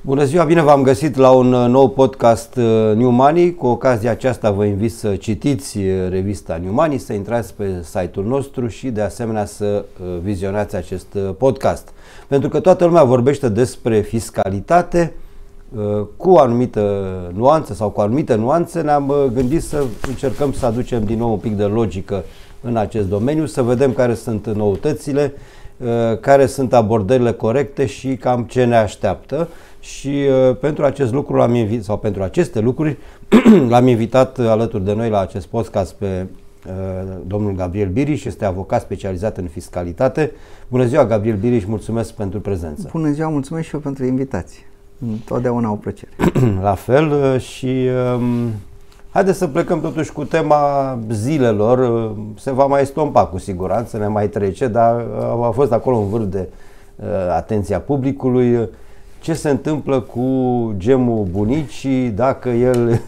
Bună ziua, bine v-am găsit la un nou podcast New Money. Cu ocazia aceasta vă invit să citiți revista New Money, să intrați pe site-ul nostru și de asemenea să vizionați acest podcast. Pentru că toată lumea vorbește despre fiscalitate, cu o anumită nuanță sau cu anumite nuanțe, ne-am gândit să încercăm să aducem din nou un pic de logică în acest domeniu, să vedem care sunt noutățile, care sunt abordările corecte și cam ce ne așteaptă. Și pentru acest lucru l-am invitat, sau pentru aceste lucruri l-am invitat alături de noi la acest podcast pe domnul Gabriel Biriș, este avocat specializat în fiscalitate. Bună ziua, Gabriel Biriș, mulțumesc pentru prezență. Bună ziua, mulțumesc și eu pentru invitație. Întotdeauna o plăcere. La fel și haideți să plecăm totuși cu tema zilelor. Se va mai stompa cu siguranță, ne mai trece, dar a fost acolo un vârf de atenția publicului. Ce se întâmplă cu gemul bunicii, dacă el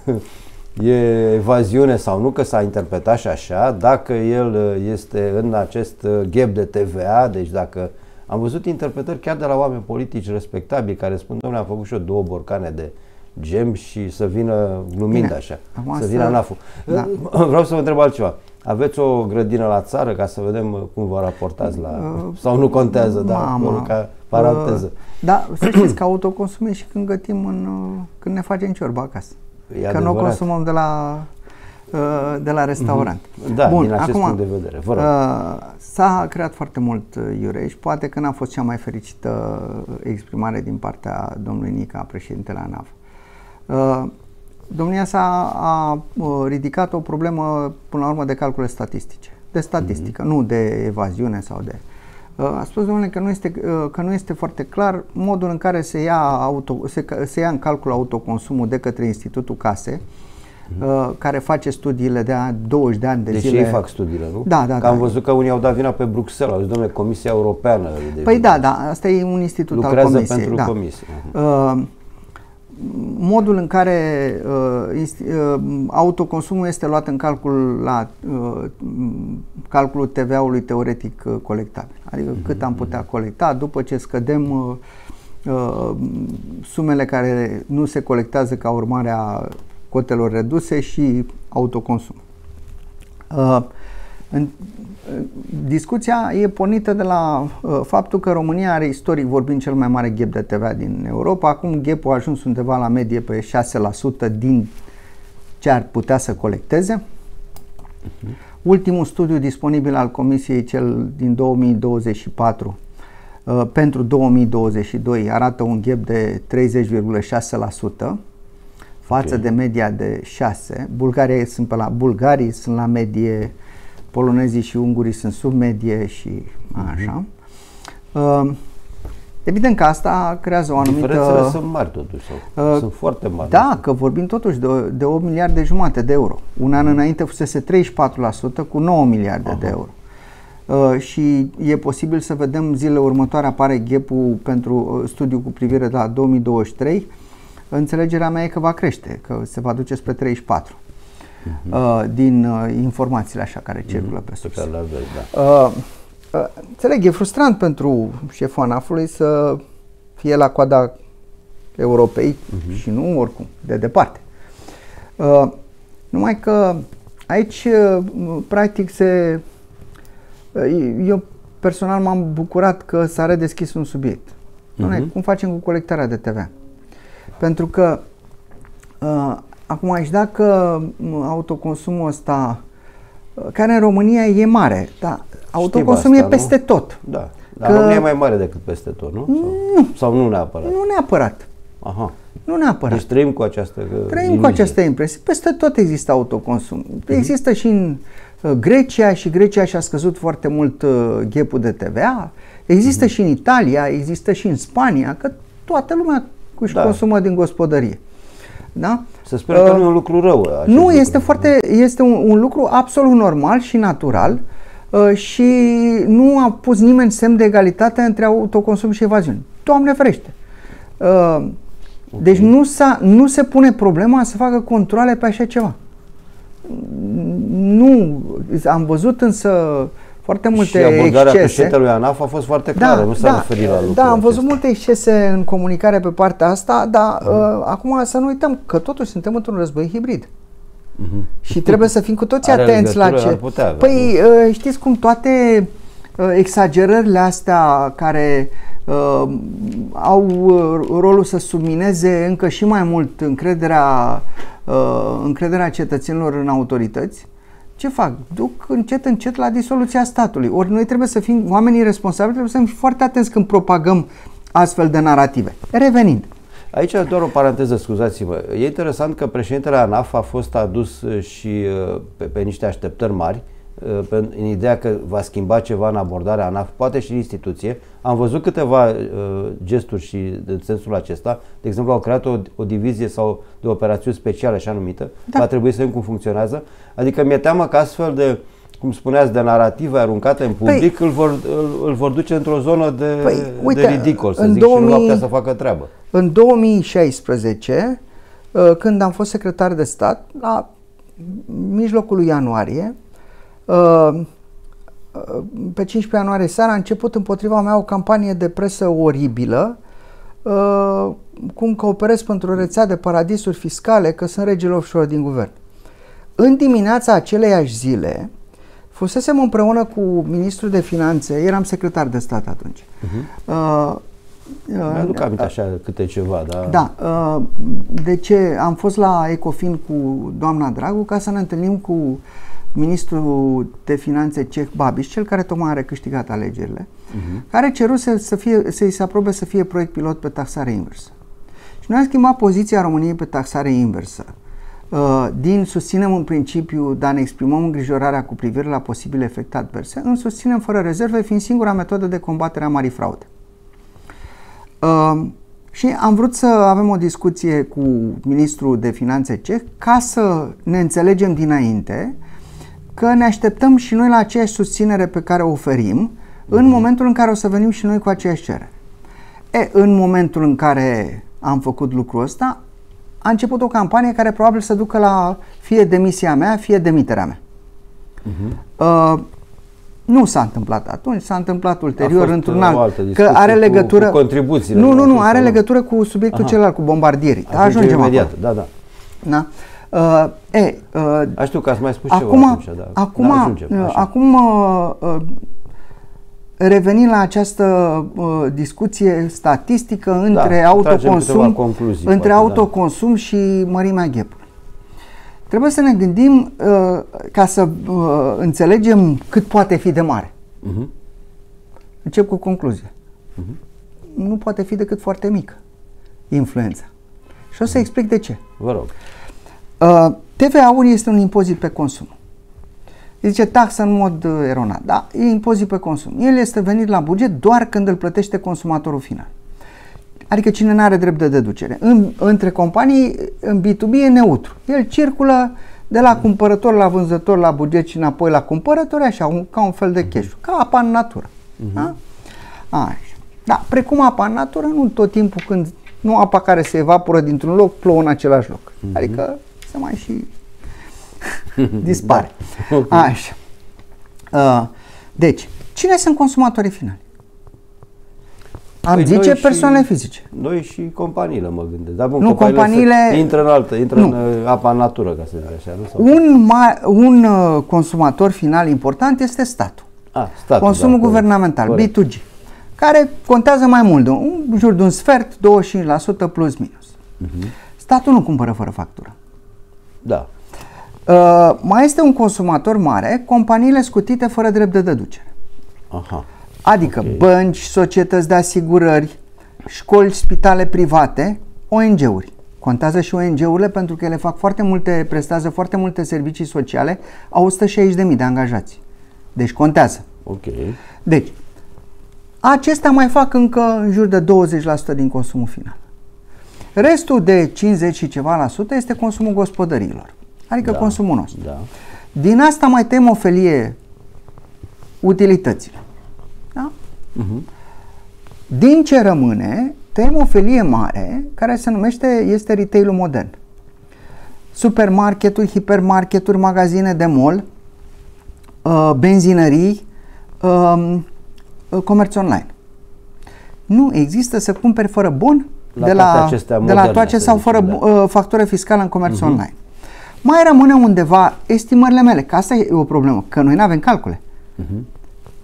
e evaziune sau nu, că s-a interpretat și așa, dacă el este în acest gap de TVA, deci dacă am văzut interpretări chiar de la oameni politici respectabili care spun, domnule, am făcut și eu 2 borcane de gem și să vină glumind. Bine, așa, să vină ANAF-ul. Da. Vreau să vă întreb altceva. Aveți o grădină la țară ca să vedem cum vă raportați la... sau nu contează, ca paranteză. Da, să știți că autoconsumăm și când gătim, când ne facem ciorbă acasă. Că nu o consumăm de la restaurant. Da, bun, din acest punct de vedere. S-a creat foarte mult iureș, poate că n-a fost cea mai fericită exprimare din partea domnului Nica, președintele ANAF. Domnia sa a ridicat o problemă, până la urmă, de calcule statistice. De statistică, nu de evaziune sau de... A spus, domnule, că nu este foarte clar modul în care se ia în calcul autoconsumul de către Institutul Case, care face studiile de 20 de ani de zile. Deci ei fac studiile, nu? Da, da. Că am văzut că unii au dat vina pe Bruxelles, au zis, domnule, Comisia Europeană. Păi da, asta e un institut al Comisiei. Lucrează pentru Comisie. Modul în care autoconsumul este luat în calcul la calculul TVA-ului teoretic colectabil. Adică cât am putea colecta după ce scădem sumele care nu se colectează ca urmare a cotelor reduse și autoconsum. Discuția e pornită de la faptul că România are, istoric vorbind, cel mai mare gap de TVA din Europa. Acum gap-ul a ajuns undeva la medie pe 6% din ce ar putea să colecteze. Ultimul studiu disponibil al Comisiei, cel din 2024, pentru 2022, arată un gap de 30,6% față de media de 6%. Bulgarii sunt la medie, polonezii și ungurii sunt sub medie și așa. Evident că asta creează o anumită... Diferențele sunt mari totuși, sunt foarte mari. Da, că vorbim totuși de 8 miliarde jumate de euro. Un an înainte fusese 34% cu 9 miliarde de euro. Și e posibil să vedem zilele următoare, apare gap-ul pentru studiu cu privire la 2023. Înțelegerea mea e că va crește, că se va duce spre 34. Din informațiile așa care circulă pe sus. Înțeleg, e frustrant pentru șeful ANAF-ului să fie la coada Europei și nu oricum, de departe. Numai că aici practic eu personal m-am bucurat că s-a redeschis un subiect. Cum facem cu colectarea de TVA? Pentru că acum aici, dacă autoconsumul ăsta, care în România e mare, dar autoconsumul e peste tot. Da, dar România e mai mare decât peste tot, nu? Sau nu neapărat? Nu neapărat. Aha. Nu neapărat. Deci trăim cu această cu această impresie. Peste tot există autoconsum. Există și în Grecia, și Grecia și-a scăzut foarte mult gap-ul de TVA. Există și în Italia, există și în Spania, că toată lumea își consumă din gospodărie. Da? Să sperăm că nu e un lucru rău. Nu, este un lucru absolut normal și natural și nu a pus nimeni semn de egalitate între autoconsum și evaziune. Doamne ferește! Deci nu se pune problema să facă controale pe așa ceva. Nu, am văzut însă foarte multe și abordarea excese. președintelui ANAF a fost foarte clară, nu s-a referit la lucrul Da, am văzut acesta. multe excese în comunicare pe partea asta, dar acum să nu uităm că totuși suntem într-un război hibrid. Și trebuie să fim cu toții atenți la ce... Păi, știți cum toate exagerările astea care au rolul să submineze încă și mai mult încrederea cetățenilor în autorități, ce fac? Duc încet la disoluția statului. Ori noi trebuie să fim, oamenii responsabili, trebuie să fim foarte atenți când propagăm astfel de narative. Revenind. Aici doar o paranteză, scuzați-mă. E interesant că președintele ANAF a fost adus și pe niște așteptări mari, în ideea că va schimba ceva în abordarea ANAF, poate și în instituție. Am văzut câteva gesturi și în sensul acesta. De exemplu, au creat o divizie sau de operațiuni speciale, așa numită. Da. Va trebui să vedem cum funcționează. Adică mi-e teamă că astfel de, cum spuneați, de narative aruncate în public îl vor duce într-o zonă de ridicol, să zic, și nu va putea să facă treabă. În 2016, când am fost secretar de stat, la mijlocul lui ianuarie, pe 15 ianuarie seara a început împotriva mea o campanie de presă oribilă, cum cooperez pentru o rețea de paradisuri fiscale, că sunt regele offshore din guvern. În dimineața aceleiași zile, fusesem împreună cu ministrul de finanțe, eram secretar de stat atunci. Mi-aduc aminte așa câte ceva, da? Da. De ce? Am fost la Ecofin cu doamna Dragu ca să ne întâlnim cu ministrul de finanțe ceh Babiš, cel care tocmai a recâștigat alegerile, care ceruse să-i se aprobe să fie proiect pilot pe taxare inversă. Și noi am schimbat poziția României pe taxare inversă. Din susținem în principiu, dar ne exprimăm îngrijorarea cu privire la posibile efecte adverse, în susținem fără rezerve, fiind singura metodă de combatere a marii fraude. Și am vrut să avem o discuție cu ministrul de finanțe ceh ca să ne înțelegem dinainte că ne așteptăm și noi la aceeași susținere pe care o oferim în momentul în care o să venim și noi cu aceeași cerere. În momentul în care am făcut lucrul ăsta, a început o campanie care probabil să ducă la fie demisia mea, fie demiterea mea. Nu s-a întâmplat atunci, s-a întâmplat ulterior într-un alt, că are legătură cu contribuțiile. Nu, are legătură cu subiectul celălalt, cu bombardierii. Ajungem imediat, da. Da? Știu că ați mai spus ceva atunci, acum revenind la această discuție statistică între autoconsum și mărimea gap-ului. Trebuie să ne gândim ca să înțelegem cât poate fi de mare. Încep cu concluzia. Nu poate fi decât foarte mică influența. Și o să explic de ce. Vă rog. TVA-ul este un impozit pe consum. Zice taxă în mod eronat. Da, e impozit pe consum. El este venit la buget doar când îl plătește consumatorul final. Adică cine nu are drept de deducere. Între companii, în B2B e neutru. El circulă de la cumpărător la vânzător la buget și înapoi la cumpărători, așa, ca un fel de cash, ca apa în natură. Da? Așa. Da, precum apa în natură, nu tot timpul când, nu apa care se evaporă dintr-un loc, plouă în același loc. Adică se mai și dispare. Așa. Deci, cine sunt consumatorii finali? Am zice persoanele fizice. Noi și companiile, mă gândesc. Dar bun, nu, companiile intră în apa în natură, ca să zic așa. Un consumator final important este statul. Statul, consumul guvernamental, corect. B2G, care contează mai mult, în jur de un sfert, 25% plus minus. Statul nu cumpără fără factură. Da. Mai este un consumator mare, companiile scutite fără drept de deducere. Adică bănci, societăți de asigurări, școli, spitale private, ONG-uri. Contează și ONG-urile pentru că ele prestează foarte multe servicii sociale, au 160.000 de angajați. Deci contează. Deci, acestea mai fac încă în jur de 20% din consumul final. Restul de 50 și ceva la sută este consumul gospodăriilor, adică consumul nostru. Din asta mai tăiem o felie utilitățile. Da? Din ce rămâne, tăiem o felie mare care este retail-ul modern. Supermarketuri, hipermarketuri, magazine de mall, benzinării, Comerț online. Nu există să cumperi fără bon de moderne, la toate sau fără factură fiscală în comerț online. Mai rămâne undeva estimările mele, că asta e o problemă, că noi nu avem calcule.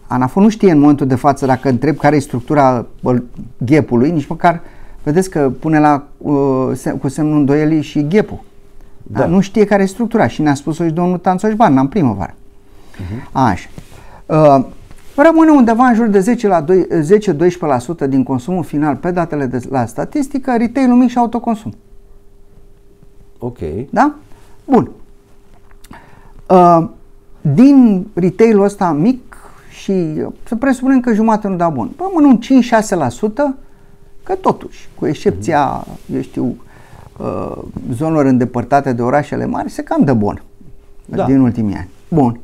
ANAF nu știe în momentul de față, dacă întreb care e structura ghepului, nici măcar, vedeți că pune cu semnul îndoielii și ghepul. Da. Nu știe care e structura și ne-a spus-o și domnul Tanțoș-Ban, n-am primăvară. Așa. Rămâne undeva în jur de 10-12% din consumul final pe datele de la statistică, retail-ul mic și autoconsum. Ok. Da? Bun. Din retail-ul ăsta mic și să presupunem că jumătate nu da bun. Rămâne un 5-6%, că totuși, cu excepția, eu știu, zonelor îndepărtate de orașele mari, se cam dă bun din ultimii ani. Bun.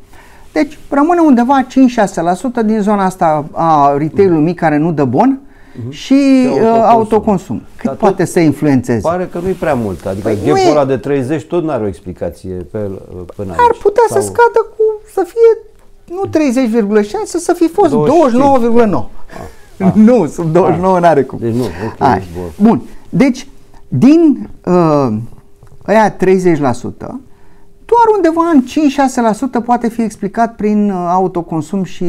Deci rămâne undeva 5-6% din zona asta a retail-ului mic care nu dă bon și autoconsum. Cât poate să influențeze? Pare că nu-i prea mult. Adică ghepul ăla de 30 tot n-are o explicație până aici. Ar putea să scadă să fie nu 30,6, să fi fost 29,9. Nu, sub 29 n-are cum. Deci nu, ok. Bun. Deci din aia 30%, doar undeva în 5-6% poate fi explicat prin autoconsum și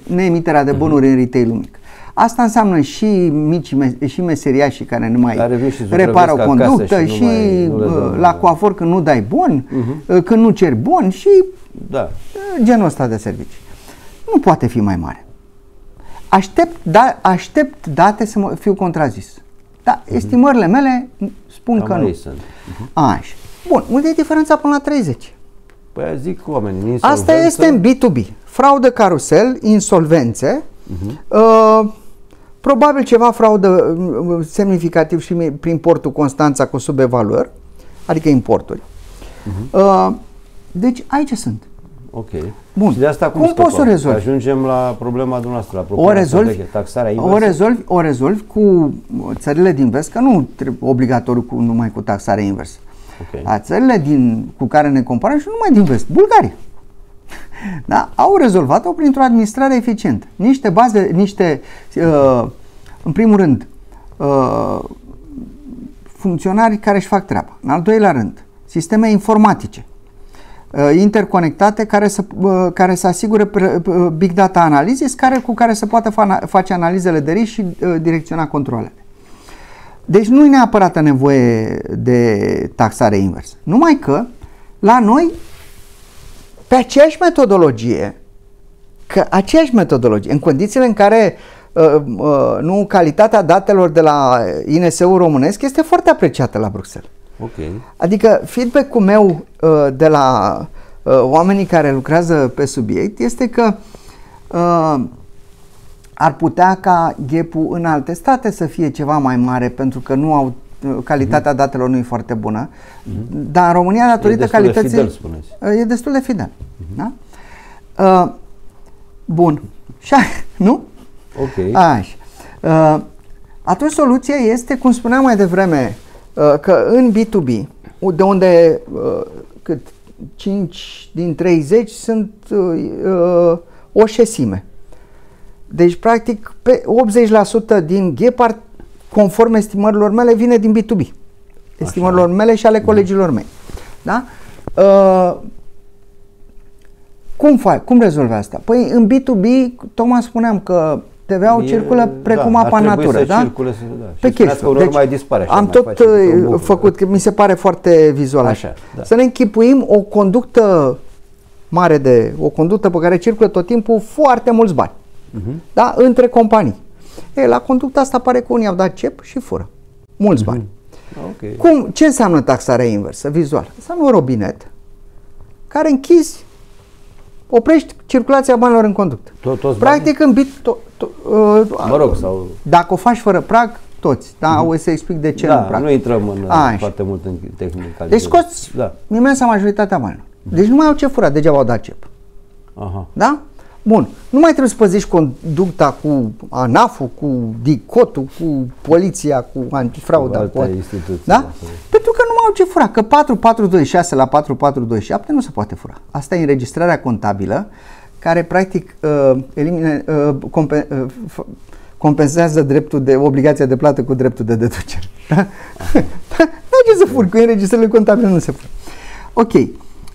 neemiterea de bonuri în retail-ul mic. Asta înseamnă și meseriașii care nu mai repară o conductă și la coafor când nu dai bon, când nu ceri bon și genul ăsta de servicii. Nu poate fi mai mare. Aștept date să fiu contrazis. Da, estimările mele spun că nu. Așa. Bun, unde e diferența până la 30? Păi zic oamenii, asta este în B2B. Fraudă carusel, insolvențe, probabil ceva fraudă semnificativ și prin portul Constanța cu subevaluări, adică importuri. Deci aici sunt. Ok. Bun. Și de asta cum poți să rezolvi? Ajungem la problema dumneavoastră, la propunerea taxarea inversă. O rezolvi cu țările din vest, că nu trebuie obligatoriu numai cu taxarea inversă. Okay. La țările cu care ne comparăm și nu numai din vest, Bulgaria. Da? Au rezolvat-o printr-o administrare eficientă. Niște baze, în primul rând, funcționari care își fac treaba. În al doilea rând, sisteme informatice interconectate care să asigure big data analysis, cu care se poate face analizele de risc și direcționa controlele. Deci nu e neapărat nevoie de taxare inversă. Numai că la noi, pe aceeași metodologie, în condițiile în care calitatea datelor de la INS-ul românesc este foarte apreciată la Bruxelles. Okay. Adică feedback-ul meu de la oamenii care lucrează pe subiect este că ar putea ca gap-ul în alte state să fie ceva mai mare pentru că nu au calitatea datelor nu e foarte bună, dar în România datorită calității e destul de fidel. Da? Bun. Nu? Ok. Așa. Atunci soluția este, cum spuneam mai devreme, că în B2B, de unde 5 din 30 sunt o șesime. Deci, practic, pe 80% din gap, conform estimărilor mele, vine din B2B. Estimărilor mele și ale colegilor mei. Da? Cum rezolvi asta? Păi, în B2B, tocmai spuneam că TVA-ul circulă precum apa în natură, da? Pe chestii. Deci, mai dispare, am tot făcut, că mi se pare foarte vizual așa. Da. Să ne închipuim o conductă mare o conductă pe care circulă tot timpul foarte mulți bani. Da? Între companii. La conducta asta pare că unii au dat cep și fură. Mulți bani. Okay. Ce înseamnă taxarea inversă, vizual? Înseamnă un robinet care închizi, oprești circulația banilor în conductă. Practic în dacă o faci fără prag, toți. Da, o să explic de ce nu prag. Nu intrăm foarte mult în tehnică. Deci scoți imensa majoritatea banilor. Deci nu mai au ce fura, degeaba au dat cep. Da? Bun. Nu mai trebuie să păzești conducta cu ANAF-ul, cu DICOT-ul, cu poliția, cu antifrauda. Da? Pentru că nu mai au ce fura. Că 4426 la 4427 nu se poate fura. Asta e înregistrarea contabilă care practic compensează obligația de plată cu dreptul de deducere. Da? N-ai ce să furi, cu înregistrările contabile nu se fură. Ok.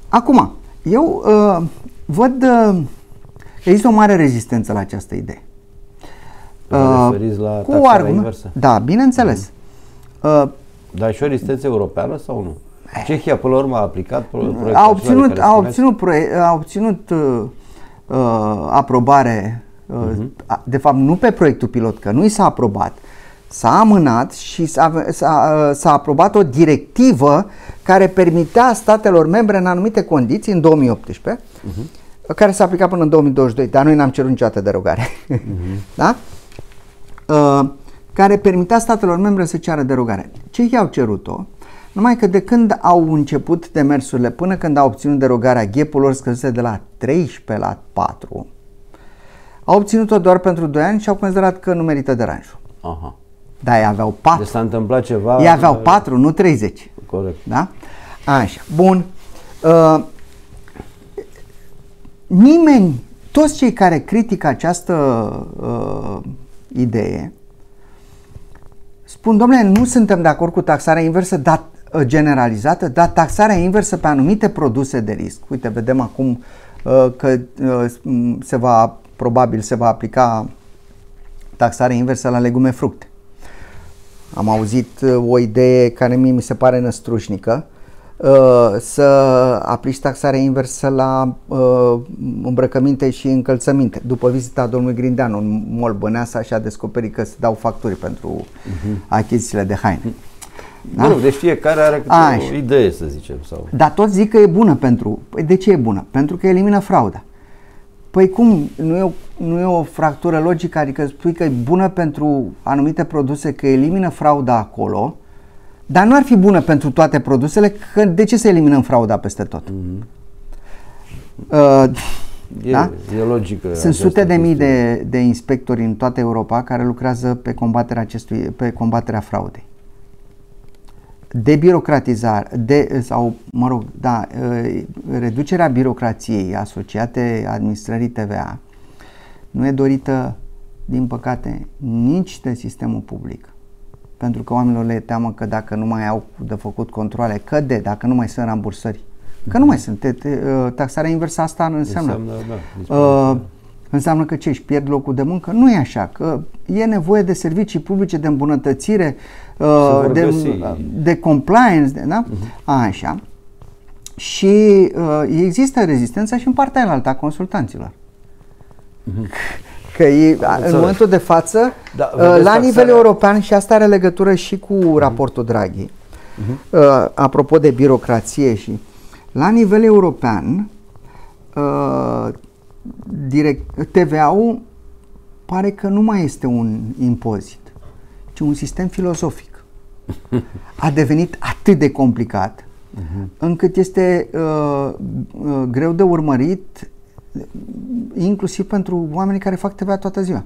Acum, eu văd că există o mare rezistență la această idee. referiți la taxarea inversă? Da, bineînțeles. Dar și o rezistență europeană sau nu? Cehia, până la urmă, a aplicat proiectul a obținut aprobare, de fapt nu pe proiectul pilot, că nu i s-a aprobat, s-a amânat și s-a aprobat o directivă care permitea statelor membre în anumite condiții, în 2018, care s-a aplicat până în 2022, dar noi n-am cerut niciodată derogare. Da? Care permitea statelor membre să ceară derogare. Cehii au cerut-o, numai că de când au început demersurile până când au obținut derogarea, gap-ul lor scăzuse de la 13 la 4, au obținut-o doar pentru 2 ani și au considerat că nu merită deranjul. Aha. Da, ei aveau 4. Deci s-a întâmplat ceva. Ei aveau 4, nu 30. Corect. Da? Așa. Bun. Nimeni, toți cei care critică această idee, spun, domnule, nu suntem de acord cu taxarea inversă generalizată, dar taxarea inversă pe anumite produse de risc. Uite, vedem acum că probabil se va aplica taxarea inversă la legume-fructe. Am auzit o idee care mie mi se pare năstrușnică, să aplici taxarea inversă la îmbrăcăminte și încălțăminte. După vizita domnului Grindeanu în Mall Băneasa și a descoperit că se dau facturi pentru achizițiile de haine. Da? Bun, deci fiecare are o idee, să zicem. Sau... Dar toți zic că e bună pentru... Păi de ce e bună? Pentru că elimină frauda. Păi cum? Nu e o fractură logică? Adică spui că e bună pentru anumite produse, că elimină frauda acolo, dar nu ar fi bună pentru toate produsele, că de ce să eliminăm frauda peste tot? Da? E logică. Sunt sute de mii de inspectori în toată Europa care lucrează pe combaterea fraudei. Reducerea birocrației asociate administrării TVA nu e dorită, din păcate, nici de sistemul public. Pentru că oamenilor le e teamă că dacă nu mai au de făcut controale, dacă nu mai sunt rambursări, că nu mai sunt. Taxarea inversă asta înseamnă că își pierd locul de muncă. Nu e așa, că e nevoie de servicii publice, de îmbunătățire, de compliance, da? Așa. Și există rezistență și în partea alaltă a consultanților. Că în momentul de față, la nivel european, și asta are legătură și cu raportul Draghi, apropo de birocrație, și la nivel european, TVA-ul pare că nu mai este un impozit, ci un sistem filozofic. A devenit atât de complicat încât este greu de urmărit, inclusiv pentru oamenii care fac TVA toată ziua.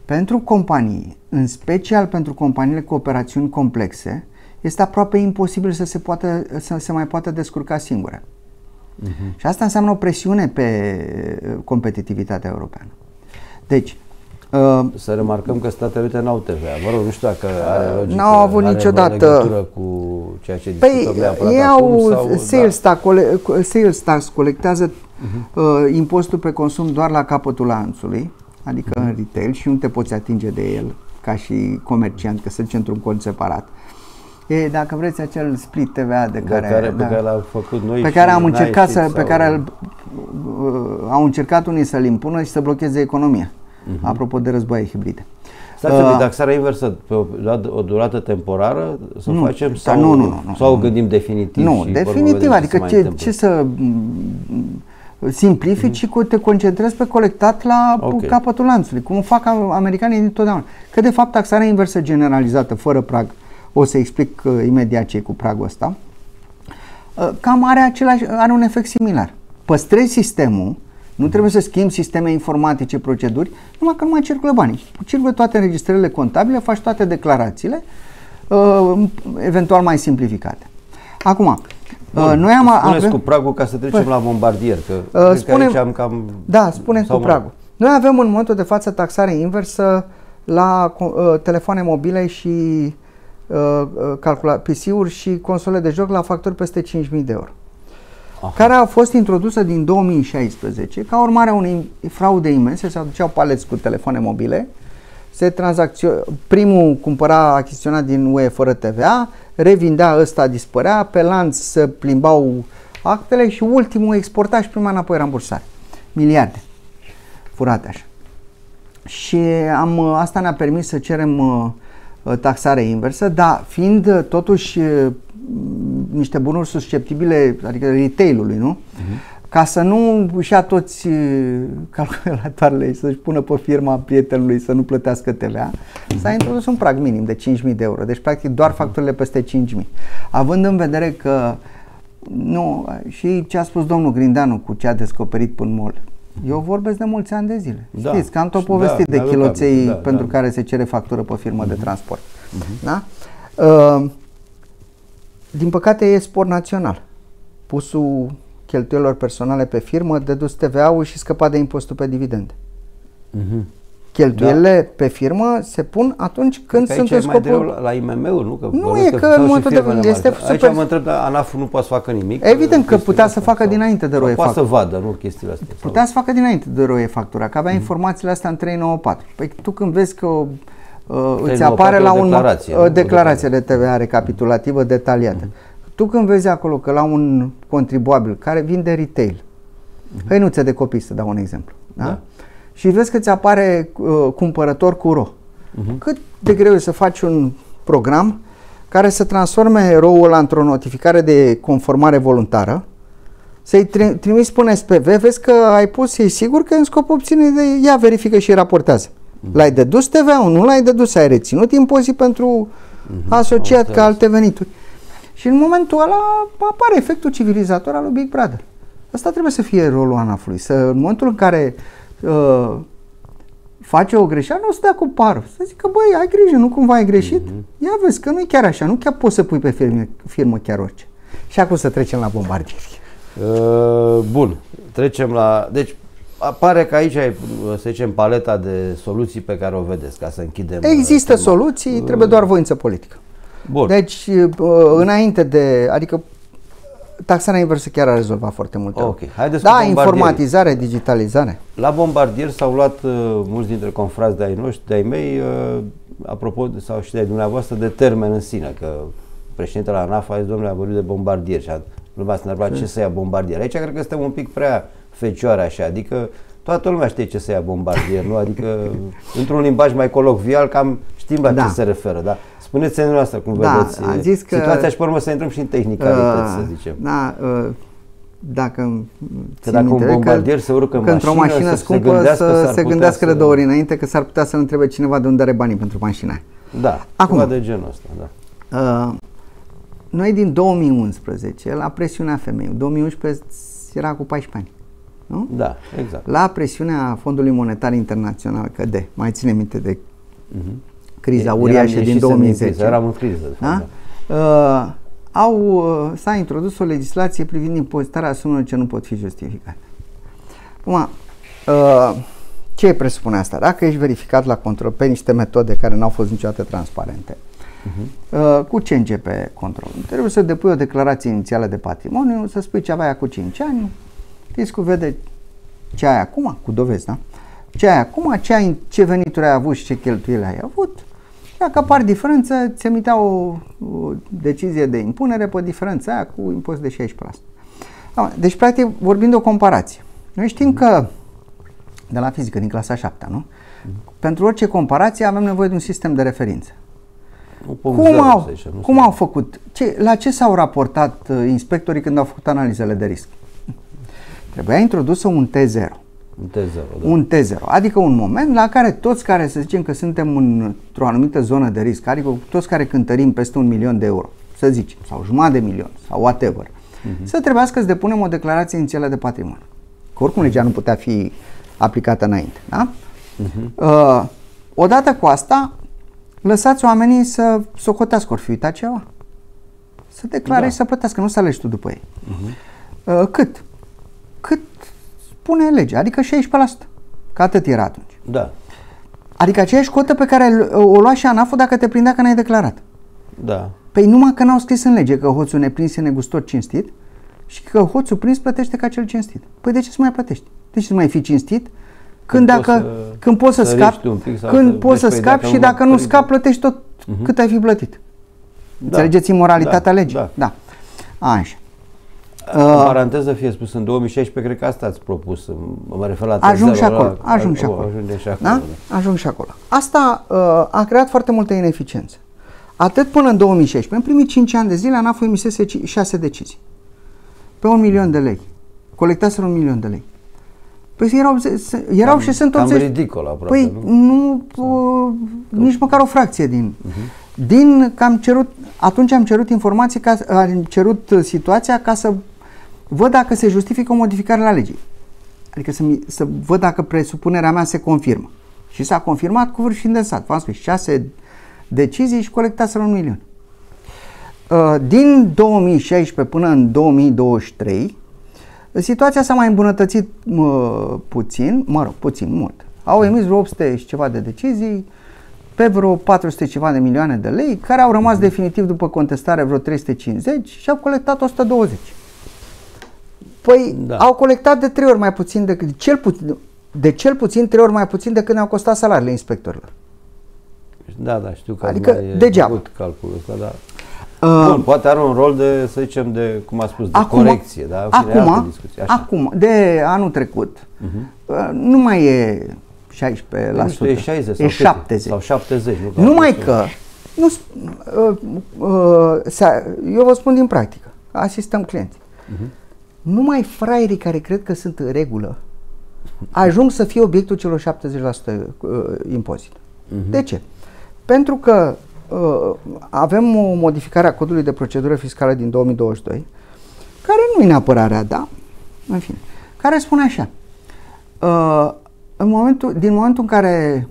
Pentru companii, în special pentru companiile cu operațiuni complexe, este aproape imposibil să se mai poată descurca singure. Și asta înseamnă o presiune pe competitivitatea europeană. Deci, să remarcăm că Statele Unite n-au TVA. Mă rog, nu știu dacă are logică, n-au avut niciodată legătură cu ceea ce discutăm neapărat ei acum, au sau, sales tax, colectează impozitul pe consum doar la capătul lanțului, adică în retail, și nu te poți atinge de el ca și comerciant, că se duce într-un cont separat. Dacă vreți acel split TVA pe care l-am făcut noi, pe care am încercat au încercat unii să-l impună și să blocheze economia. Apropo de războaie hibride. Taxarea inversă pe o durată temporară să facem sau o gândim definitiv? Nu, definitiv, adică ce să simplifici și te concentrezi pe colectat la capătul lanțului, cum fac americanii dintotdeauna. Că de fapt taxarea inversă generalizată, fără prag, o să explic imediat ce e cu pragul ăsta, cam are un efect similar. Păstrezi sistemul, nu trebuie să schimbi sisteme informatice, proceduri, numai că nu mai circulă banii. Circulă toate înregistrările contabile, faci toate declarațiile, eventual mai simplificate. Acum, Spuneți cu pragul ca să trecem la Bombardier, că aici am cam... Da, spunem cu pragul. Noi avem în momentul de față taxare inversă la telefoane mobile și PC-uri și console de joc la facturi peste 5.000 de euro. Aha. Care a fost introdusă din 2016 ca urmare a unei fraude imense. Se aduceau paleți cu telefoane mobile, primul cumpăra, achiziționa din UE fără TVA, revindea, ăsta dispărea, pe lanț se plimbau actele și ultimul exporta și prima înapoi rambursare. Miliarde furate așa. Și asta ne-a permis să cerem taxare inversă, dar fiind totuși niște bunuri susceptibile, adică retail-ului, nu? Ca să nu își ia toți calculatoarele și să-și pună pe firma prietenului să nu plătească TVA, s-a introdus un prag minim de 5.000 de euro. Deci, practic, doar facturile peste 5.000. Având în vedere că, nu, și ce a spus domnul Grindeanu cu ce a descoperit până mol, eu vorbesc de mulți ani de zile. Da. Știți, că am tot povestit de chiloței pentru care se cere factură pe firmă de transport. Da? Din păcate e spor național. Pusul cheltuielor personale pe firmă, dedus TVA-ul și scăpat de impostul pe dividende. Cheltuielile pe firmă se pun atunci când sunt în scopul... Mai greu la IMM-uri, nu? Că nu e că în momentul de... Este aici mă întreb, dar ANAF-ul nu poate să facă nimic? Evident că putea să facă dinainte de ROE factura. Poate să vadă, nu, chestiile astea. Putea să facă dinainte de ROE factura, că avea informațiile astea în 394. Păi tu când vezi că îți apare la o declarație de TVA recapitulativă detaliată. Tu când vezi acolo că la un contribuabil care vinde retail, hăinuțe de copii, să dau un exemplu, da? Și vezi că ți apare cumpărător cu RO. Cât de greu e să faci un program care să transforme RO-ul ăla într-o notificare de conformare voluntară, să-i trimiți până SPV, vezi că ai pus, e sigur că în scop obține de ea, verifică și raportează. L-ai dedus TVA-ul, nu l-ai dedus, ai reținut impozit pentru asociat ca alte venituri. Și în momentul ăla apare efectul civilizator al lui Big Brother. Asta trebuie să fie rolul ANAF-ului. În momentul în care face o greșeală, nu o să dea cu parul. Să zică, băi, ai grijă, nu cumva ai greșit? Ia vezi că nu e chiar așa, nu chiar poți să pui pe firmă chiar orice. Și acum să trecem la bombardieri. Bun, trecem la... Deci, apare că aici e, să zicem, paleta de soluții pe care o vedeți, ca să închidem... Există soluții, trebuie doar voință politică. Bun. Deci, înainte de... Adică, taxarea inversă chiar a rezolvat foarte multe. Okay. Haideți da, informatizare, digitalizare. La bombardier s-au luat mulți dintre confrați de-ai noștri, de-ai mei, apropo, sau și de-ai dumneavoastră, de termen în sine, că președintele ANAF a zis, domnule, a vorbit de bombardier și lumea s-a întrebat ce să ia bombardier. Aici cred că suntem un pic prea fecioare așa, adică toată lumea știe ce să ia bombardier, nu? Adică într-un limbaj mai colocvial cam știm la ce se referă, da? Spuneți-ne noastră cum vedeți situația și pe urmă să intrăm și în tehnicalități, să zicem. Dacă un bombardier se urcă în mașină, într-o mașină scumpă să se gândească de 2 ori înainte că s-ar putea să întrebe cineva de unde are banii pentru mașina. Da, acum de genul ăsta, da. Noi din 2011, la presiunea femeiului, 2011 era cu 14 ani. Nu? Da, exact. La presiunea Fondului Monetar Internațional căde, mai ține minte de criza uriașă din 2010. Eram în criză, de fapt, da? S-a introdus o legislație privind impozitarea sumelor ce nu pot fi justificate. Acum, ce presupune asta? Dacă ești verificat la control pe niște metode care n-au fost niciodată transparente, cu CNGP control, trebuie să depui o declarație inițială de patrimoniu, să spui ce aveai cu 5 ani, fiscul vede ce ai acum, cu dovezi, da? Ce ai acum, ce venituri ai avut și ce cheltuieli ai avut. Dacă apar diferență, ți emitea o decizie de impunere pe diferența aia cu impozit de 16%. Deci, practic, vorbim de o comparație. Noi știm că, de la fizică, din clasa 7, nu? Pentru orice comparație avem nevoie de un sistem de referință. Cum au făcut? La ce s-au raportat inspectorii când au făcut analizele de risc? Trebuia introdusă un T0. Un T0, adică un moment la care toți care, să zicem că suntem într-o anumită zonă de risc, adică toți care cântărim peste 1 milion de euro, să zicem, sau jumătate de milion, sau whatever, să trebuiască să depunem o declarație inițială de patrimoniu. Că oricum legea nu putea fi aplicată înainte, da? Odată cu asta, lăsați oamenii să socotească, ori fi uitat ceva. să declare și să plătească, nu să alegi tu după ei. Cât? Cât spune legea, adică 16%, că atât era atunci. Da. Adică aceeași cotă pe care o lua și ANAF-ul dacă te prindea că n-ai declarat. Da. Păi numai că n-au scris în lege că hoțul neprins e negustor cinstit și că hoțul prins plătește ca cel cinstit. Păi de ce să mai plătești? De ce să mai fi cinstit? Când poți să scapi, când poți să scapi și dacă nu scapi, plătești tot cât ai fi plătit. Înțelegeți imoralitatea legii? Da. Așa. În paranteză fie spus, în 2016 cred că asta ați propus, mă refer la ajung și acolo. Ajung și acolo. Asta a creat foarte multă ineficiență. Atât până în 2016. În primii 5 ani de zile ANAF-ul emisese 6 decizii. Pe 1 milion de lei. Colectaseră 1 milion de lei. Păi erau și sunt 80. Cam ridicol aproape. Păi nici măcar o fracție din că am cerut, atunci am cerut informații, am cerut situația ca să văd dacă se justifică o modificare la lege. Adică să văd dacă presupunerea mea se confirmă. Și s-a confirmat cu vârf și îndesat. V-am spus, 6 decizii și colectaseră 1 milion. Din 2016 până în 2023, situația s-a mai îmbunătățit puțin, mult. Au emis vreo 800 și ceva de decizii, pe vreo 400 ceva de milioane de lei, care au rămas definitiv după contestare vreo 350 și au colectat 120. Păi au colectat de 3 ori mai puțin decât, de cel puțin 3 ori mai puțin decât ne-au costat salariile inspectorilor. Da, știu că adică degeaba. Calculul ăsta, da. Bun, poate are un rol de, să zicem, de, cum a spus, de corecție, da? Acum, de anul trecut, nu mai e 16%, e 60 e 70. Sau 70. Numai că, eu vă spun din practică, asistăm clienții. Numai fraierii care cred că sunt în regulă ajung să fie obiectul celor 70% impozit. De ce? Pentru că avem o modificare a codului de procedură fiscală din 2022, care nu e neapărat rea, da? În fine, care spune așa: din momentul în care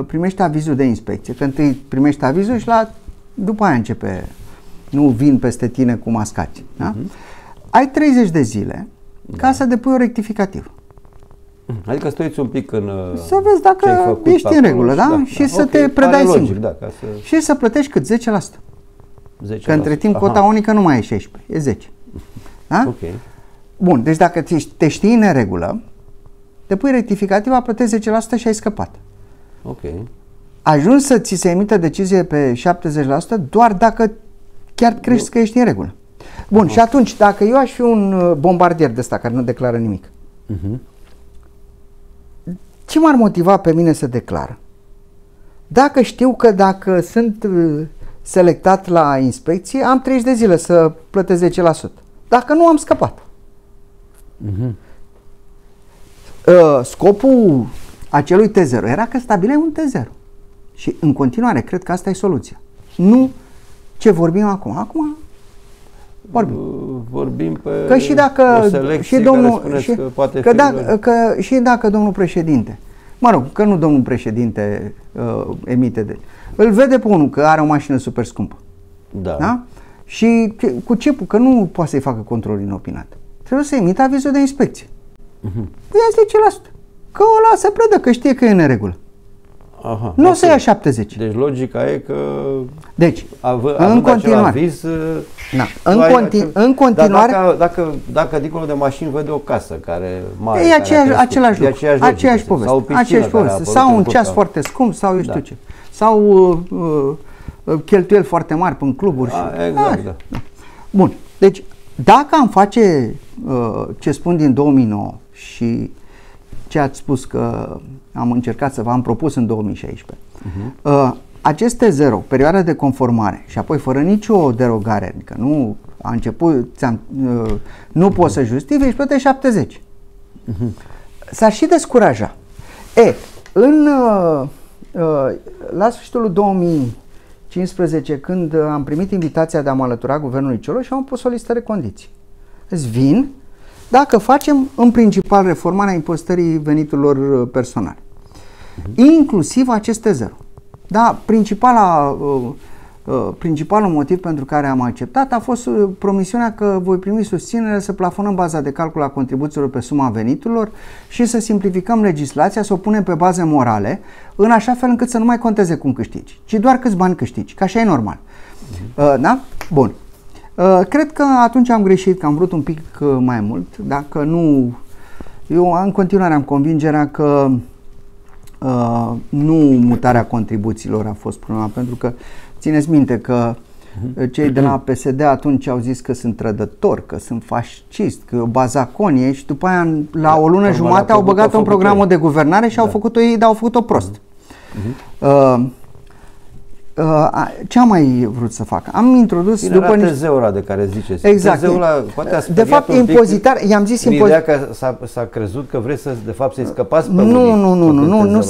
primești avizul de inspecție, că întâi primești avizul și după aia începe, nu vin peste tine cu mascați, da? Ai 30 de zile ca să depui o rectificativ. Adică să te uiți un pic în să vezi dacă ești în regulă, da? Și să te predai singur. Și să plătești cât? 10%. Că între timp cota unică nu mai e 16, e 10. Da? Bun, deci dacă te știi în regulă, depui rectificativa, plătești 10% și ai scăpat. Ajungi să ți se emită decizie pe 70% doar dacă chiar crezi că ești în regulă. Bun, și atunci, dacă eu aș fi un bombardier de ăsta care nu declară nimic, ce m-ar motiva pe mine să declar? Dacă știu că dacă sunt selectat la inspecție, am 30 de zile să plătesc 10%. Dacă nu, am scăpat. Scopul acelui T0 era că stabileai un T0. Și în continuare, cred că asta e soluția. Nu ce vorbim acum. Acum vorbim pe că și dacă, o selecție și domnul, care și, că poate că și dacă domnul președinte, mă rog, că nu domnul președinte emite de, îl vede pe unul că are o mașină super scumpă. Da? Și cu ce? Că nu poate să-i facă control inopinat. Trebuie să emită avizul de inspecție. Ia 10%. Că ăla se predă, că știe că e în neregulă. Nu o să ia 70. Deci logica e că în continuare aviz, în continuare dacă dincolo de mașini vede o casă care mare, e același lucru, aceeași poveste. Sau un ceas foarte scump sau eu știu ce. Sau cheltuieli foarte mari în cluburi. Bun. Deci dacă am face ce spun din 2009 și ce ați spus că am încercat să v-am propus în 2016. Aceste 0, perioada de conformare și apoi fără nicio derogare, adică nu a început, nu poți să justifici, plătești 70. S-ar și descuraja. La sfârșitul lui 2015, când am primit invitația de a mă alătura guvernului Cioloș, am pus o listă de condiții. Îți vin dacă facem în principal reformarea impozitării veniturilor personale. Inclusiv aceste 0. Da, principala principalul motiv pentru care am acceptat a fost promisiunea că voi primi susținere să plafonăm baza de calcul a contribuțiilor pe suma veniturilor și să simplificăm legislația, să o punem pe baze morale, în așa fel încât să nu mai conteze cum câștigi, ci doar câți bani câștigi, că așa e normal. Da? Bun. Cred că atunci am greșit, că am vrut un pic mai mult, dacă nu... Eu în continuare am convingerea că nu mutarea contribuțiilor a fost problema, pentru că țineți minte că cei de la PSD atunci au zis că sunt trădători, că sunt fasciști, că bazaconie și după aia la o lună jumate au băgat în programul de guvernare și au făcut-o ei, dar au făcut-o prost. Ce am mai vrut să fac? Am introdus după TZ-ul de care ziceți. Exact. De fapt, impozitar, i-am zis ideea că s-a crezut că vreți de fapt să-i scăpați pe nu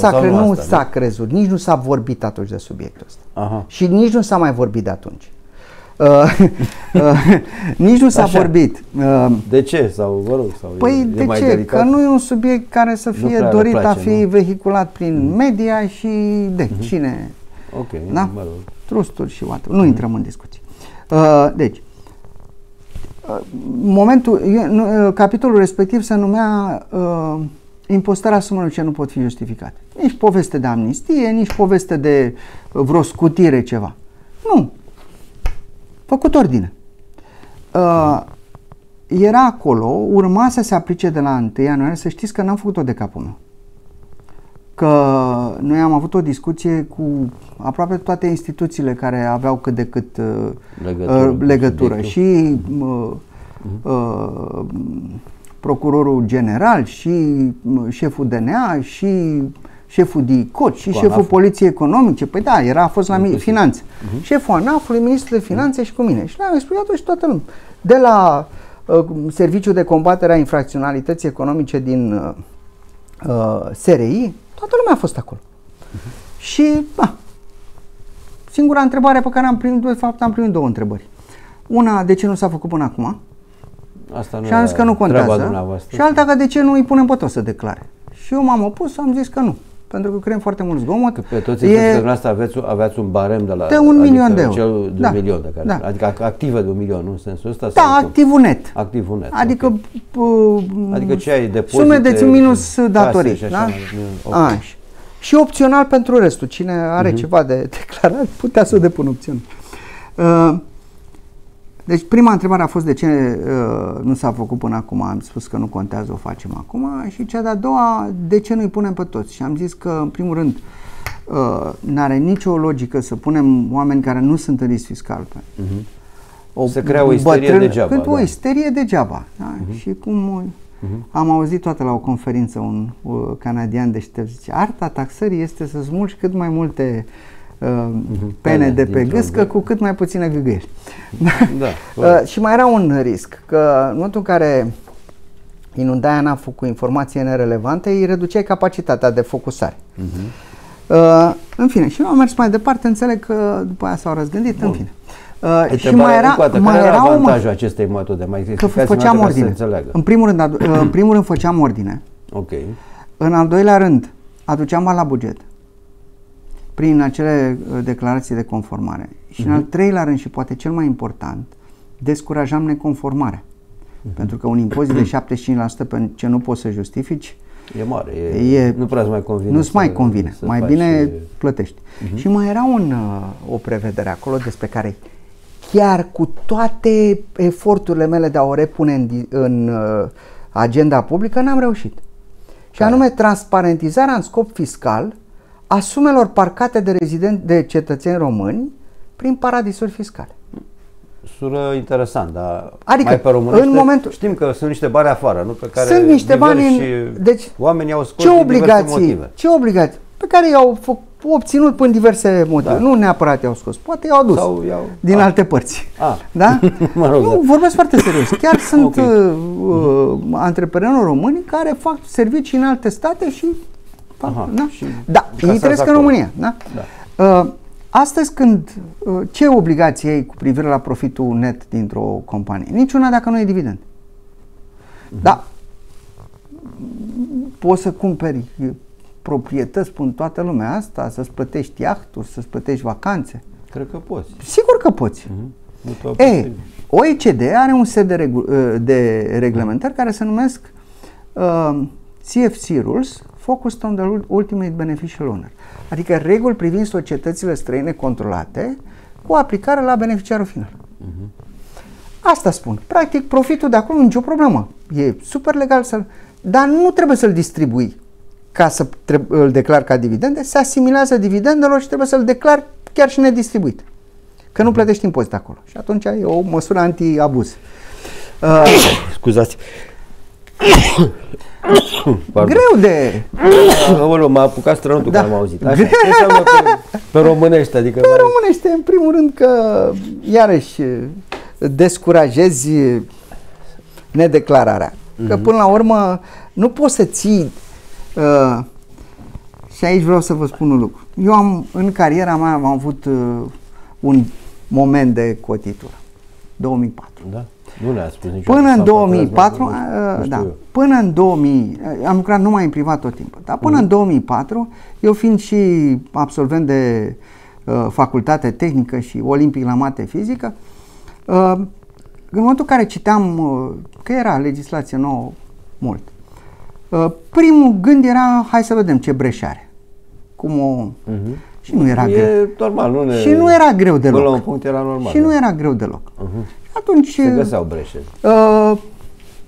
s-a crezut, nici nu s-a vorbit atunci de subiectul ăsta. Aha. Și nici nu s-a mai vorbit de atunci. Nici nu s-a vorbit. De ce? Sau, vă rog, sau păi de ce? Delicat? Că nu e un subiect care să fie dorit a fi vehiculat prin media și de cine... Ok, da? Trusturi și whatever. Nu intrăm în discuții. Deci, capitolul respectiv se numea impostarea sumelor ce nu pot fi justificate. Nici poveste de amnistie, nici poveste de vreo scutire ceva. Nu. Făcut ordine. Era acolo, urma să se aplice de la 1 ianuarie, să știți că n-am făcut-o de capul meu. Că noi am avut o discuție cu aproape toate instituțiile care aveau cât de cât legătură. Și procurorul general, și șeful DNA, și șeful DICOT, și șeful Poliției Economice. Păi da, a fost la finanțe. Șeful ANAF-ului, ministrul de finanțe și cu mine. Și le-am explicat și toată lumea. De la Serviciul de Combatere a Infracționalității Economice din SRI, toată lumea a fost acolo. Și, singura întrebare pe care am primit, de fapt am primit două întrebări. Una, de ce nu s-a făcut până acum? Asta nu, și am zis că nu contează. Și alta, că de ce nu îi punem pe toți să declare? Și eu m-am opus, am zis că nu. Pentru că creăm foarte mult zgomot. Că pe toți dumneavoastră aveați un barem de la... De 1 milion de euro. Cel de 1 milion de care, adică active de 1 milion, nu în sensul ăsta? Da, activul net. Activul net. Adică, adică ce ai, depozite... Sume de minus datorii. Da? Și opțional pentru restul. Cine are ceva de declarat, putea să o depună opțional. Deci prima întrebare a fost de ce nu s-a făcut până acum. Am spus că nu contează, o facem acum. Și cea de-a doua, de ce nu îi punem pe toți? Și am zis că, în primul rând, n-are nicio logică să punem oameni care nu sunt în risc fiscal. Se crea o isterie degeaba. O isterie degeaba. Da? Și cum am auzit toată la o conferință un canadian deștept zice, arta taxării este să smulgi cât mai multe pene de pe gâscă cu cât mai puține gâgâieri. Și mai era un risc, că în momentul în care inundai ANAF-ul cu informații nerelevante, îi reduceai capacitatea de focusare. În fine, și eu am mers mai departe, înțeleg că după aia s-au răzgândit, în fine. Și mai era avantajul acestei metode? Că făceam ordine. În primul rând făceam ordine. În al doilea rând aduceam bani la buget prin acele declarații de conformare. Și în al treilea rând, și poate cel mai important, descurajam neconformarea. Pentru că un impozit de 75% pe ce nu poți să justifici e mare, nu prea îți mai convine. Nu-ți mai convine, mai bine plătești. Și mai era o prevedere acolo despre care chiar cu toate eforturile mele de a o repune în agenda publică, n-am reușit. Și anume transparentizarea în scop fiscal a sumelor parcate de cetățeni români prin paradisuri fiscale. Sună interesant, dar adică, mai pe românește, în momentul, știm că sunt niște bani afară, nu? Pe care sunt niște bani deci oamenii au scos din diverse motive. Ce obligații? Pe care i-au obținut prin diverse motive. Nu neapărat i-au scos, poate i-au adus din alte părți. Da? Nu, vorbesc foarte serios. Chiar sunt antreprenori români care fac servicii în alte state și ei trăiesc în România. Astăzi ce obligații ai cu privire la profitul net dintr-o companie? Niciuna dacă nu e dividend. Da. Poți să cumperi proprietăți, spun toată lumea asta, să-ți plătești iahturi, să-ți plătești vacanțe. Cred că poți. Sigur că poți. OECD are un set de reglementări care se numesc CFC Rules, Focused on the Ultimate Beneficial Owner. Adică reguli privind societățile străine controlate cu aplicare la beneficiarul final. Asta spun. Practic, profitul de acolo nu e nicio problemă. E super legal dar nu trebuie să-l distribui ca să îl declar ca dividende, se asimilează dividendelor și trebuie să-l declar chiar și nedistribuit. Că nu plătești impozit acolo. Și atunci e o măsură anti-abuz. Scuzați. Greu de... M-a apucat strănutul când am auzit. Așa, ce înseamnă pe românește? Adică pe românește, în primul rând că iarăși descurajezi nedeclararea. Că până la urmă nu poți să ții și aici vreau să vă spun un lucru. Eu în cariera mea am avut un moment de cotitură. 2004. Da? Nu le-a spus niciodată. Până în 2004, până în 2000, am lucrat numai în privat tot timpul, dar până în 2004, eu fiind și absolvent de facultate tehnică și olimpic la mate fizică, în momentul în care citeam că era legislație nouă mult, primul gând era, hai să vedem ce breș are. Cum o... Și nu era greu. Normal, și nu era greu deloc. Până la un punct era normal. Și nu era greu deloc. Atunci se găseau breșe.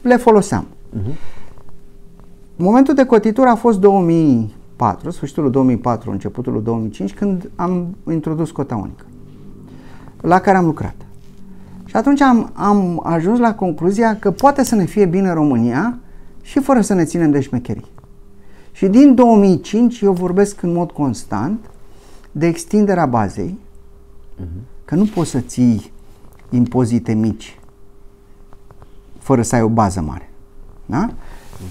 Le foloseam. Momentul de cotitură a fost 2004, sfârșitul 2004, începutul 2005, când am introdus cota unică, la care am lucrat. Și atunci am ajuns la concluzia că poate să ne fie bine în România și fără să ne ținem de șmecherii. Și din 2005 eu vorbesc în mod constant de extinderea bazei, că nu poți să ții impozite mici fără să ai o bază mare. Da?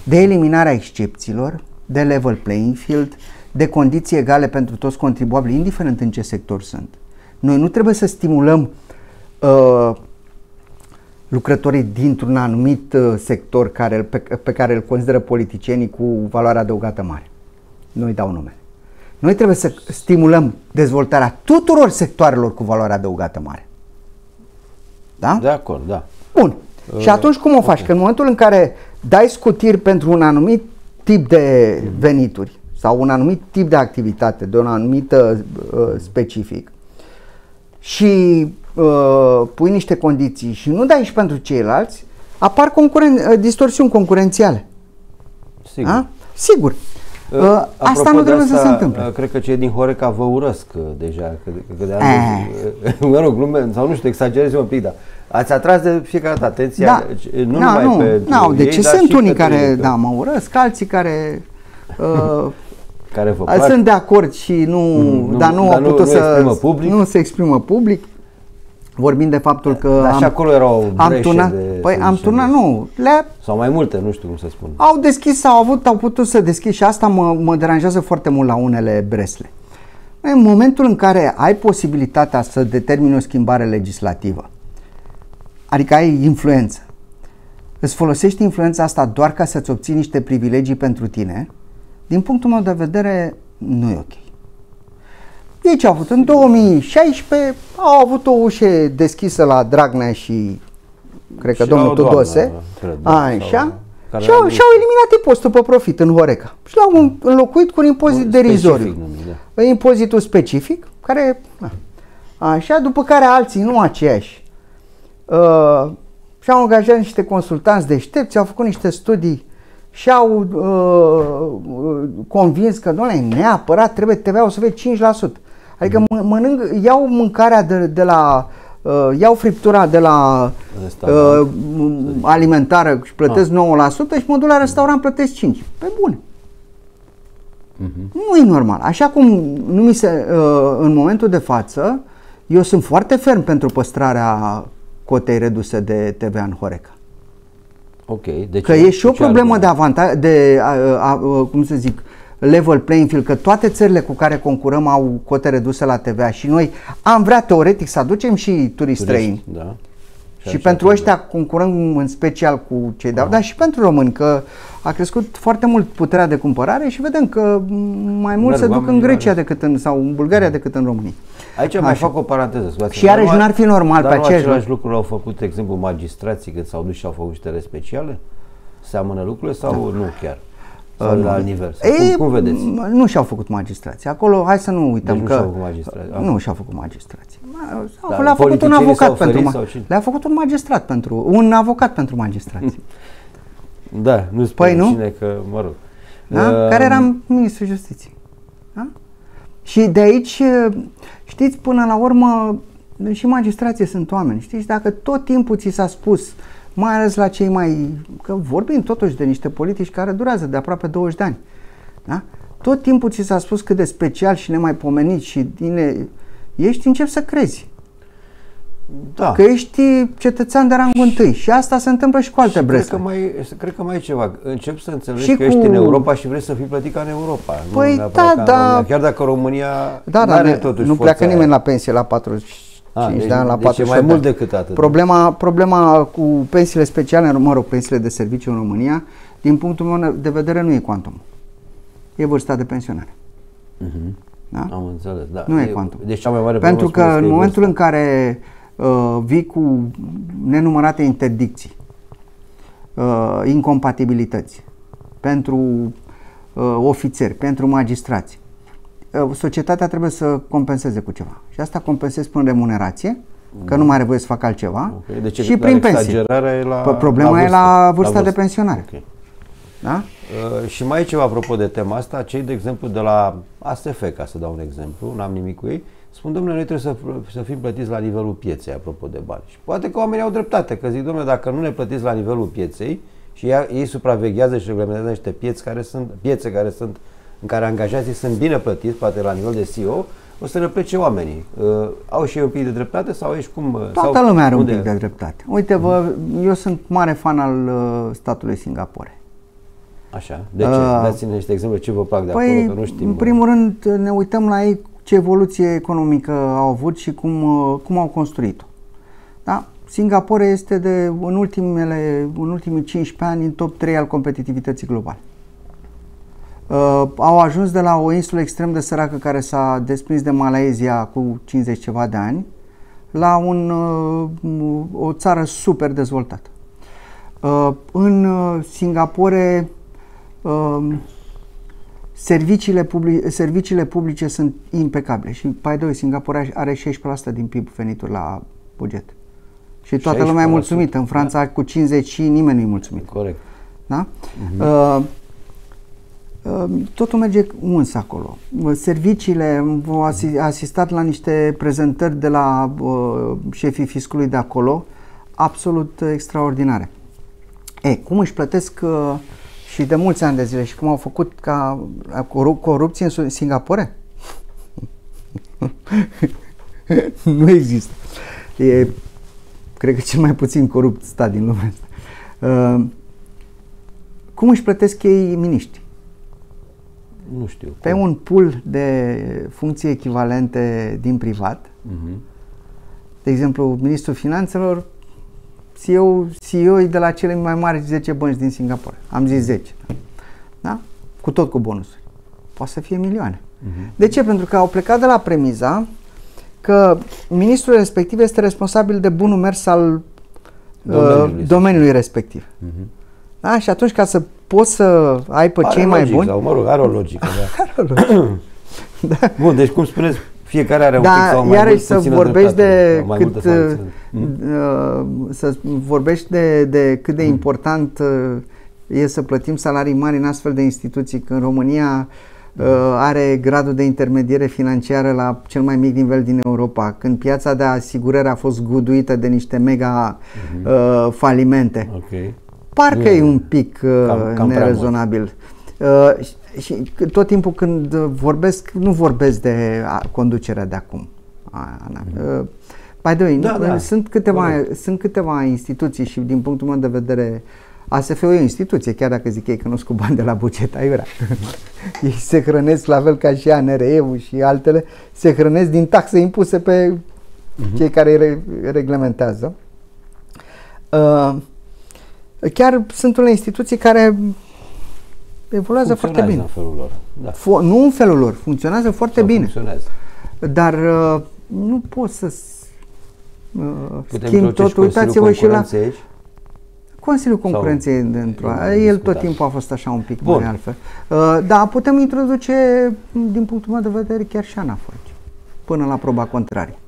De eliminarea excepțiilor, de level playing field, de condiții egale pentru toți contribuabilii, indiferent în ce sector sunt. Noi nu trebuie să stimulăm lucrătorii dintr-un anumit sector pe care îl consideră politicienii cu valoare adăugată mare. Nu-i dau nume. Noi trebuie să stimulăm dezvoltarea tuturor sectoarelor cu valoare adăugată mare. Da? De acord, da. Bun. Și atunci cum o faci? Okay. Că în momentul în care dai scutiri pentru un anumit tip de venituri sau un anumit tip de activitate, de un anumit specific și pui niște condiții și nu dai și pentru ceilalți, apar distorsiuni concurențiale. Sigur. Da? Sigur. Asta nu trebuie să se întâmple. Cred că cei din Horeca vă urăsc deja. Că de mă rog, glume, sau nu știu, exagerez un pic, dar ați atras de fiecare dată atenția, nu numai pe deci ei, sunt unii care mă urăsc, alții care care vă plac. Sunt de acord și nu se exprimă public. Vorbind de faptul că dar și acolo erau breșe am turnat, nu. Sau mai multe, nu știu cum să spun. Au deschis sau au putut să deschid și asta mă deranjează foarte mult la unele bresle. În momentul în care ai posibilitatea să determini o schimbare legislativă, adică ai influență, îți folosești influența asta doar ca să-ți obții niște privilegii pentru tine, din punctul meu de vedere, nu e ok. Ei ce au avut? În 2016 au avut o ușă deschisă la Dragnea și cred că domnul Tudose, așa, și au eliminat impozitul pe profit în Horeca și l-au înlocuit cu un impozit derizoriu. Impozitul specific, care, așa, după care alții, nu aceiași, și-au angajat niște consultanți deștepți, au făcut niște studii și au convins că, doamne, neapărat trebuie TVA-ul să fie 5%. Adică iau mâncarea de la, iau friptura de la alimentară și plătesc 9% și mă duc la restaurant, plătesc 5%. Pe bune. Nu e normal. Așa cum nu mi se, în momentul de față, eu sunt foarte ferm pentru păstrarea cotei reduse de TVA în Horeca. Okay, deci că e și o problemă de avantaj, cum să zic, level playing field, că toate țările cu care concurăm au cote reduse la TVA și noi am vrea teoretic să aducem și turiști străini. Da. Și pentru ăștia concurăm în special cu cei de dar și pentru români, că a crescut foarte mult puterea de cumpărare și vedem că mai mult se duc în Grecia sau în Bulgaria decât în România. Aici mai fac o paranteză. Și iarăși n-ar fi normal pe același lucru l-au făcut, de exemplu, magistrații când s-au dus și au făcut ștere speciale? Seamănă lucrurile sau nu chiar? Sau la alt nivel? Cum vedeți? Nu și-au făcut magistrații. Acolo, hai să nu uităm deci că... Nu și-au făcut magistrații. Le-a făcut un avocat le-a făcut un magistrat un avocat pentru magistrații. Da, nu spune cine că, mă rog. Da? Care era ministrul justiției. Da? Și de aici, știți, până la urmă, și magistrații sunt oameni. Știți, dacă tot timpul ți s-a spus, mai ales la cei că vorbim totuși de niște politici care durează de aproape 20 de ani. Da? Tot timpul ți s-a spus cât de special și nemaipomenit și începi să crezi. Da. Că ești cetățean de rangul întâi și asta se întâmplă și cu alte breste. Cred că mai e ceva. Încep să înțelegi că ești în Europa și vrei să fii plătit ca în Europa. Păi Chiar dacă România are totuși nu pleacă nimeni la pensie la 45 de ani, la 48 mai mult decât atât. Problema cu pensiile speciale, pensiile de serviciu în România, din punctul meu de vedere nu e cuantum. E vârsta de pensionare. Da? Am înțeles, da. Nu e cuantum. Deci cea mai mare pentru că în momentul în care vii cu nenumărate interdicții, incompatibilități pentru ofițeri, pentru magistrați, societatea trebuie să compenseze cu ceva. Și asta compensezi prin remunerație, că nu mai are voie să facă altceva, și prin pensie. Problema e la vârsta de pensionare. Okay. Da? Și mai e ceva apropo de tema asta, cei de exemplu de la ASF, ca să dau un exemplu, n-am nimic cu ei, spun, domnule, noi trebuie să fim plătiți la nivelul pieței, apropo de bani. Și poate că oamenii au dreptate, că zic, domnule, dacă nu ne plătiți la nivelul pieței și ei supraveghează și reglementează niște piețe care sunt în care angajații sunt bine plătiți, poate la nivel de CEO, o să ne plece oamenii. Au și ei un pic de dreptate sau ești cum? Toată lumea are un pic de dreptate. Uite-vă, eu sunt mare fan al statului Singapore. Așa, de ce? Dați-ne niște exemple, ce vă plac de acolo, că nu știm. În primul rând ne uităm la ei ce evoluție economică au avut și cum au construit-o. Da? Singapore este în ultimii 15 ani în top 3 al competitivității globale. Au ajuns de la o insulă extrem de săracă care s-a desprins de Malaysia cu 50 ceva de ani la o țară super dezvoltată. În Singapore serviciile publice sunt impecabile și, by the way, Singapore are 16% din PIB venituri la buget. Și toată lumea e mulțumită. În Franța cu 50 și nimeni nu e mulțumit. Corect. Da? Totul merge uns acolo. Serviciile, am asistat la niște prezentări de la șefii fiscului de acolo, absolut extraordinare. Cum își plătesc și de mulți ani de zile și cum au făcut ca corupție în Singapore? Nu există. E, cred că cel mai puțin corupt stat din lumea asta. Cum își plătesc ei miniștri? Nu știu. Pe un pool de funcții echivalente din privat. De exemplu, ministrul finanțelor, CEO-i de la cele mai mari 10 bănci din Singapore. Am zis 10. Da? Cu tot cu bonusuri. Poate să fie milioane. De ce? Pentru că au plecat de la premiza că ministrul respectiv este responsabil de bunul mers al domeniului respectiv. Da? Și atunci, ca să poți să ai pe cei mai buni... Sau, mă rog, are o logică. Da. Bun, deci cum spuneți, fiecare are un pic sau mai mult să vorbești să vorbești de cât de important e să plătim salarii mari în astfel de instituții, că în România are gradul de intermediere financiară la cel mai mic nivel din Europa, când piața de asigurări a fost guduită de niște mega falimente. Parcă e un pic nerezonabil. Și tot timpul când vorbesc, nu vorbesc de conducerea de acum. By the way, sunt câteva instituții și din punctul meu de vedere ASF-ul e o instituție, chiar dacă zic ei că nu sunt cu bani de la buget, aiurea. Ei se hrănesc la fel ca și ANRE-ul și altele, se hrănesc din taxe impuse pe cei care îi reglementează. Chiar sunt unele instituții care evoluează foarte bine. În felul lor. Da. Nu în felul lor, funcționează foarte bine. Funcționează. Dar nu poți să schimbi totul. Uitați-vă și la Consiliul Concurenței el tot timpul a fost așa un pic mai altfel. Da, putem introduce, din punctul meu de vedere, chiar și ANAF până la proba contrarie.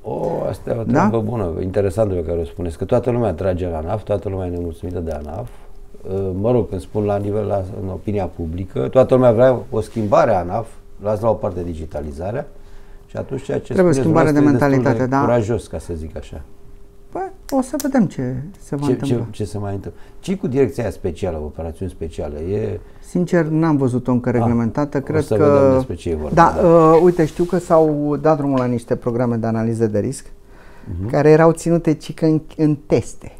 Asta e o treabă bună, interesantă pe care o spuneți, că toată lumea trage la ANAF, toată lumea e nemulțumită de ANAF. Mă rog, când spun la nivel, în opinia publică, toată lumea vrea o schimbare a ANAF, las la o parte digitalizarea și atunci ceea ce trebuie schimbare de mentalitate, da? Curajos, ca să zic așa. Păi, o să vedem ce se va întâmpla. Ce se mai întâmplă? Ce cu direcția aia specială, operațiuni speciale? Sincer, n-am văzut-o încă reglementată. Cred să că vedem despre ce e vorba. Da, uite, știu că s-au dat drumul la niște programe de analiză de risc care erau ținute în teste.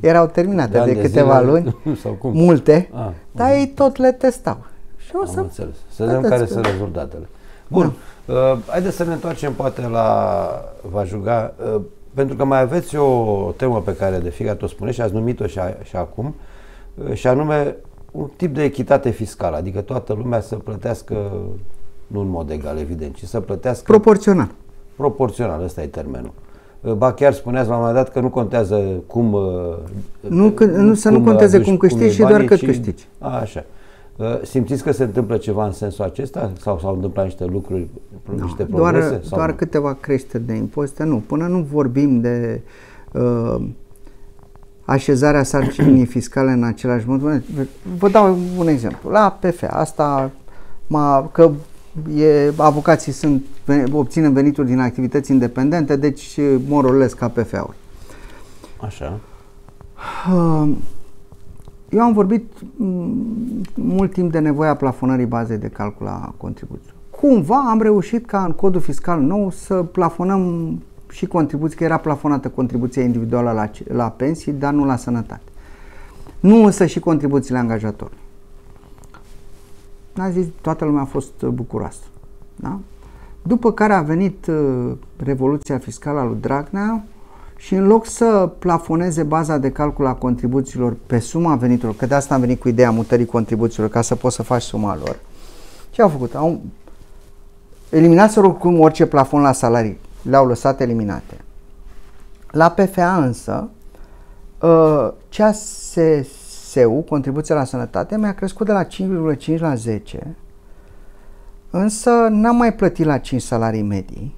Erau terminate de câteva luni, sau cum? Multe, dar ei tot le testau. Și o să înțeles. Să vedem care sunt rezultatele. Bun, haideți să ne întoarcem poate la Vajuga, pentru că mai aveți o temă pe care de fiecare o spuneți și ați numit-o și acum, și anume un tip de echitate fiscală, adică toată lumea să plătească, nu în mod egal, evident, ci să plătească proporțional. Proporțional, ăsta e termenul. Ba chiar spuneați la un moment dat că nu contează cum nu conteze cum câștigi și doar cât câștigi. Așa. Simțiți că se întâmplă ceva în sensul acesta? Sau s-au întâmplat niște lucruri, niște progrese? Doar câteva creșteri de impozite, nu. Până nu vorbim de așezarea sarcinii fiscale în același mod. Vă dau un exemplu. La PFA, asta că avocații obțin venituri din activități independente, deci more or less ca PFA-uri. Așa. Eu am vorbit mult timp de nevoia plafonării bazei de calcul a contribuțiilor. Cumva am reușit ca în codul fiscal nou să plafonăm și contribuții, că era plafonată contribuția individuală la pensii, dar nu la sănătate. Nu însă și contribuțiile angajatorului. N-a zis, toată lumea a fost bucuroasă. Da? După care a venit revoluția fiscală a lui Dragnea și în loc să plafoneze baza de calcul a contribuțiilor pe suma veniturilor, că de asta am venit cu ideea mutării contribuțiilor ca să poți să faci suma lor, ce au făcut? Au eliminat oricum orice plafon la salarii, le-au lăsat eliminate. La PFA însă, CASSU, contribuția la sănătate, mi-a crescut de la 5,5 la 10, însă n-am mai plătit la 5 salarii medii,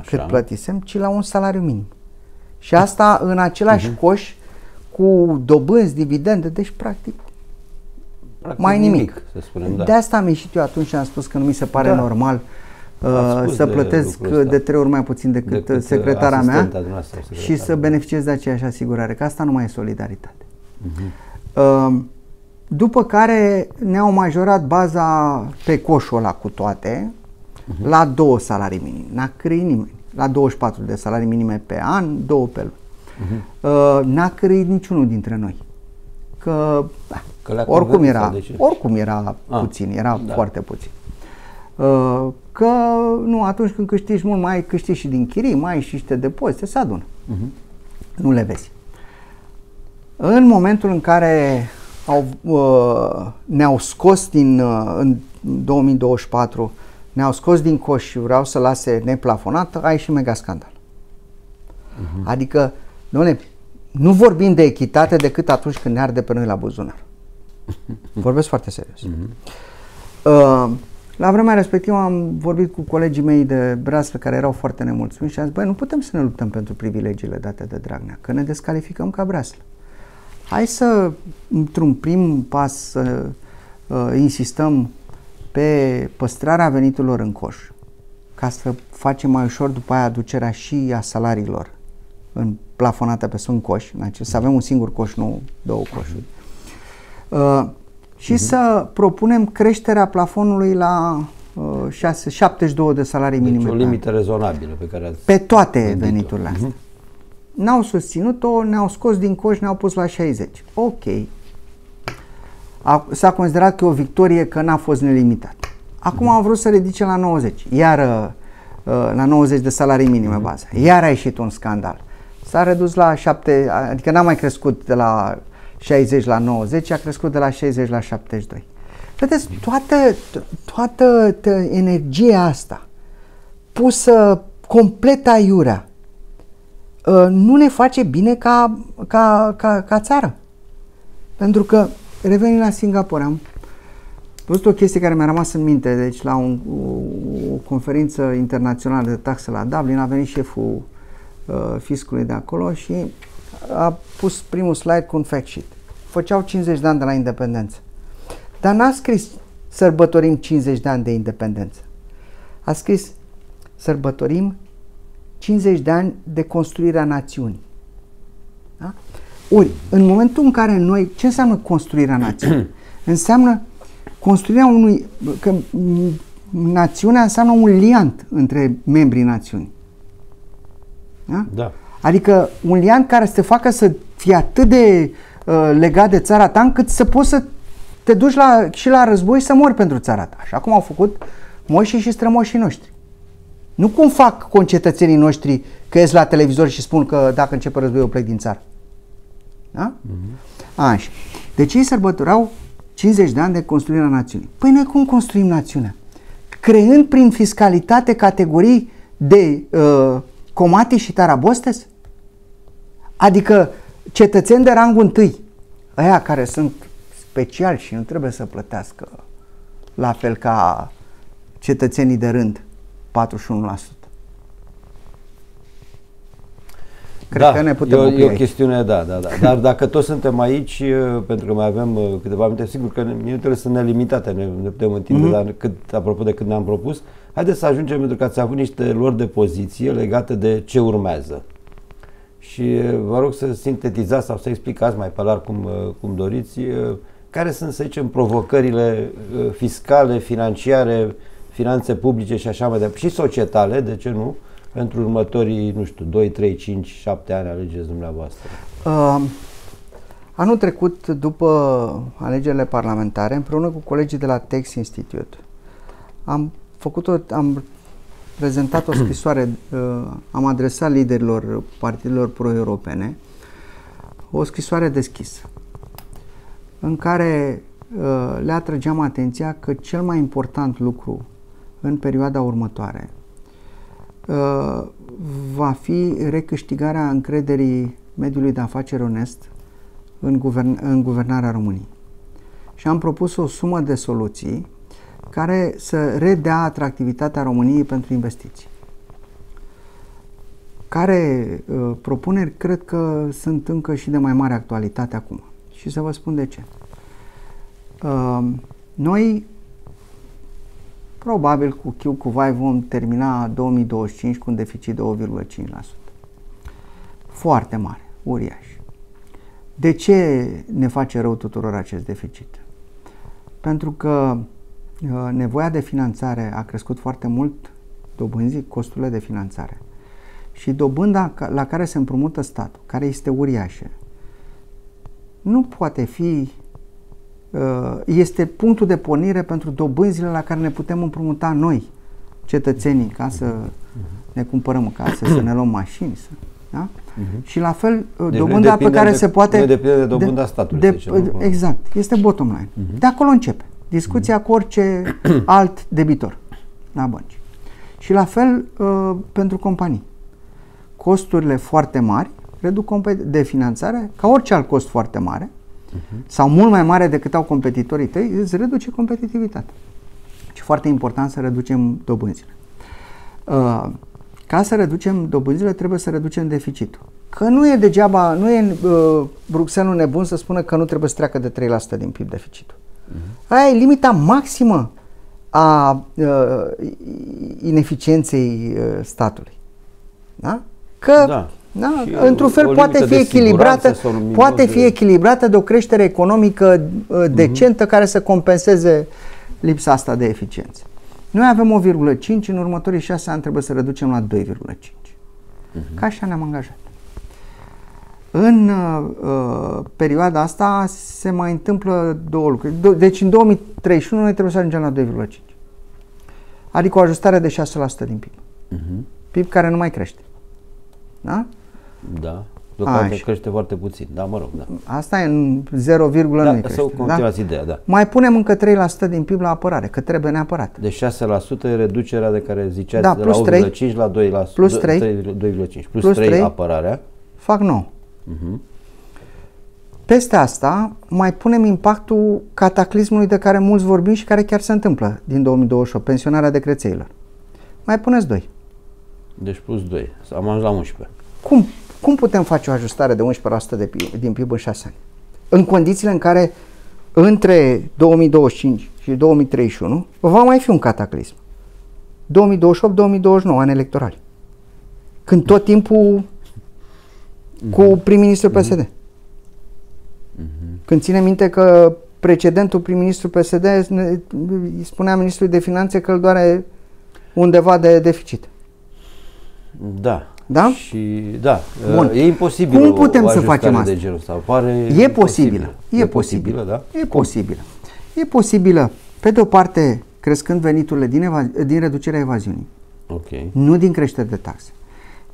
cât plătisem, ci la un salariu minim. Și asta în același coș cu dobânzi, dividende, deci practic mai nimic. Să spunem, da. De asta am ieșit eu atunci și am spus că nu mi se pare normal să plătesc de 3 ori mai puțin decât secretara mea și să beneficiez de aceeași asigurare, că asta nu mai e solidaritate. După care ne-au majorat baza pe coșul ăla cu toate la 2 salarii minime. N-a crăit nimeni. La 24 de salarii minime pe an, 2 pe lună. N-a crăit niciunul dintre noi. Că oricum era puțin, era foarte puțin. Că nu, atunci când câștigi mult, mai câștigi și din chirii, mai ai și niște depozite, se adună. Nu le vezi. În momentul în care ne-au scos în 2024, ne-au scos din coș și vreau să lase neplafonată, ai și mega scandal. Adică, dom'le, nu vorbim de echitate decât atunci când ne arde pe noi la buzunar. Vorbesc foarte serios. La vremea respectivă am vorbit cu colegii mei de Breaslă care erau foarte nemulțumiți și am zis, băi, nu putem să ne luptăm pentru privilegiile date de Dragnea, că ne descalificăm ca Breaslă. Hai să, într-un prim pas, să insistăm pe păstrarea veniturilor în coș, ca să facem mai ușor după aia aducerea și a salariilor plafonată pe un coș, să avem un singur coș, nu 2 coșuri. Și să propunem creșterea plafonului la 72 de salarii minime. Deci o limită rezonabilă pe care ați pe toate veniturile astea. N-au susținut-o, ne-au scos din coș, ne-au pus la 60. Ok. S-a considerat că e o victorie că n-a fost nelimitat. Acum au vrut să ridice la 90. Iar la 90 de salarii minime bază. Iar a ieșit un scandal. S-a redus la 7, adică n-a mai crescut de la 60 la 90, a crescut de la 60 la 72. Vedeți, toată energia asta pusă complet aiurea nu ne face bine ca țară. Pentru că, revenim la Singapore, am văzut o chestie care mi-a rămas în minte. Deci la o conferință internațională de taxe la Dublin a venit șeful fiscului de acolo și a pus primul slide cu un fact sheet. Făceau 50 de ani de la independență. Dar n-a scris sărbătorim 50 de ani de independență. A scris sărbătorim 50 de ani de construirea națiunii. Da? Ori, în momentul în care noi, ce înseamnă construirea națiunii? Înseamnă construirea că națiunea înseamnă un liant între membrii națiunii. Da? Da. Adică un liant care să te facă să fii atât de legat de țara ta încât să poți să te duci și la război să mori pentru țara ta. Așa cum au făcut moșii și strămoșii noștri. Nu cum fac concetățenii noștri că ies la televizor și spun că dacă începe războiul plec din țară. Da? Așa. Deci ei sărbătoreau 50 de ani de construirea națiunii. Păi noi cum construim națiunea? Creând prin fiscalitate categorii de comati și tarabostes? Adică cetățeni de rangul întâi, ăia care sunt speciali și nu trebuie să plătească la fel ca cetățenii de rând, 41%. Cred că ne putem opri e o chestiune, da. Dar dacă toți suntem aici, pentru că mai avem câteva minute, sigur că minutele sunt nelimitate, ne putem întinde, dar apropo de cât ne-am propus, haideți să ajungem, pentru că ați avut niște luări de poziție legate de ce urmează. Și vă rog să sintetizați sau să explicați mai pe larg cum doriți, care sunt, să zicem, provocările fiscale, financiare, finanțe publice și așa mai departe, și societale, de ce nu, pentru următorii, nu știu, 2, 3, 5, 7 ani, alegeți dumneavoastră. Anul trecut, după alegerile parlamentare, împreună cu colegii de la Tax Institute, am prezentat o scrisoare, am adresat liderilor partidelor pro-europene o scrisoare deschisă, în care le atrăgeam atenția că cel mai important lucru în perioada următoare va fi recâștigarea încrederii mediului de afaceri onest în guvernarea României. Și am propus o sumă de soluții care să redea atractivitatea României pentru investiții. Care propuneri cred că sunt încă și de mai mare actualitate acum. Și să vă spun de ce. Noi probabil cu chiu cu vai vom termina 2025 cu un deficit de 8,5%. Foarte mare, uriaș. De ce ne face rău tuturor acest deficit? Pentru că nevoia de finanțare a crescut foarte mult, dobânzii, costurile de finanțare. Și dobânda la care se împrumută statul, care este uriașă, nu poate fi, este punctul de pornire pentru dobânzile la care ne putem împrumuta noi, cetățenii, ca să ne cumpărăm casă, să ne luăm mașini. Da? Și la fel, deci dobânda pe care se poate... Nu depinde de dobânda statului. Exact, este bottom line. De acolo începe discuția cu orice alt debitor la bănci. Și la fel pentru companii. Costurile foarte mari reduc de finanțare, ca orice alt cost foarte mare, sau mult mai mare decât au competitorii tăi, îți reduce competitivitatea. Și foarte important să reducem dobânzile. Ca să reducem dobânzile, trebuie să reducem deficitul. Că nu e degeaba, nu e Bruxelles nebun să spună că nu trebuie să treacă de 3% din PIB deficitul. Aia e limita maximă a ineficienței statului. Da? Că, într-un fel, poate fi echilibrată de o creștere economică decentă care să compenseze lipsa asta de eficiență. Noi avem 1,5, în următorii 6 ani trebuie să reducem la 2,5. Ca așa ne-am angajat. În perioada asta se mai întâmplă două lucruri. Deci în 2031 noi trebuie să ajungem la 2,5. Adică o ajustare de 6% din PIB. PIB care nu mai crește. Da? Da. Deocamdată crește foarte puțin. Da, mă rog, da. Asta e în 0, Da, nu să crește. continuați ideea, da. Mai punem încă 3% din PIB la apărare, că trebuie neapărat. Deci 6% e reducerea de care ziceați, Da, de plus la 1,5 la 2%. Plus 3. 2,5. Plus 3 apărarea. Fac 9. Peste asta mai punem impactul cataclismului de care mulți vorbim și care chiar se întâmplă din 2028, pensionarea decrețeilor. Mai puneți 2. Deci plus 2. Am ajuns la 11. Cum putem face o ajustare de 11% din PIB în 6 ani? În condițiile în care între 2025 și 2031 va mai fi un cataclism. 2028-2029, ani electorali. Când tot timpul cu prim-ministrul PSD. Când ține minte că precedentul prim-ministru PSD îi spunea ministrului de finanțe că îl doare undeva de deficit. Da. Da? Și da, Bun. e imposibil. Cum putem să facem asta? De genul ăsta. Pare E posibilă. E posibilă, da? E posibilă. E posibilă, pe de o parte, crescând veniturile din reducerea evaziunii. Okay. Nu din creștere de taxe.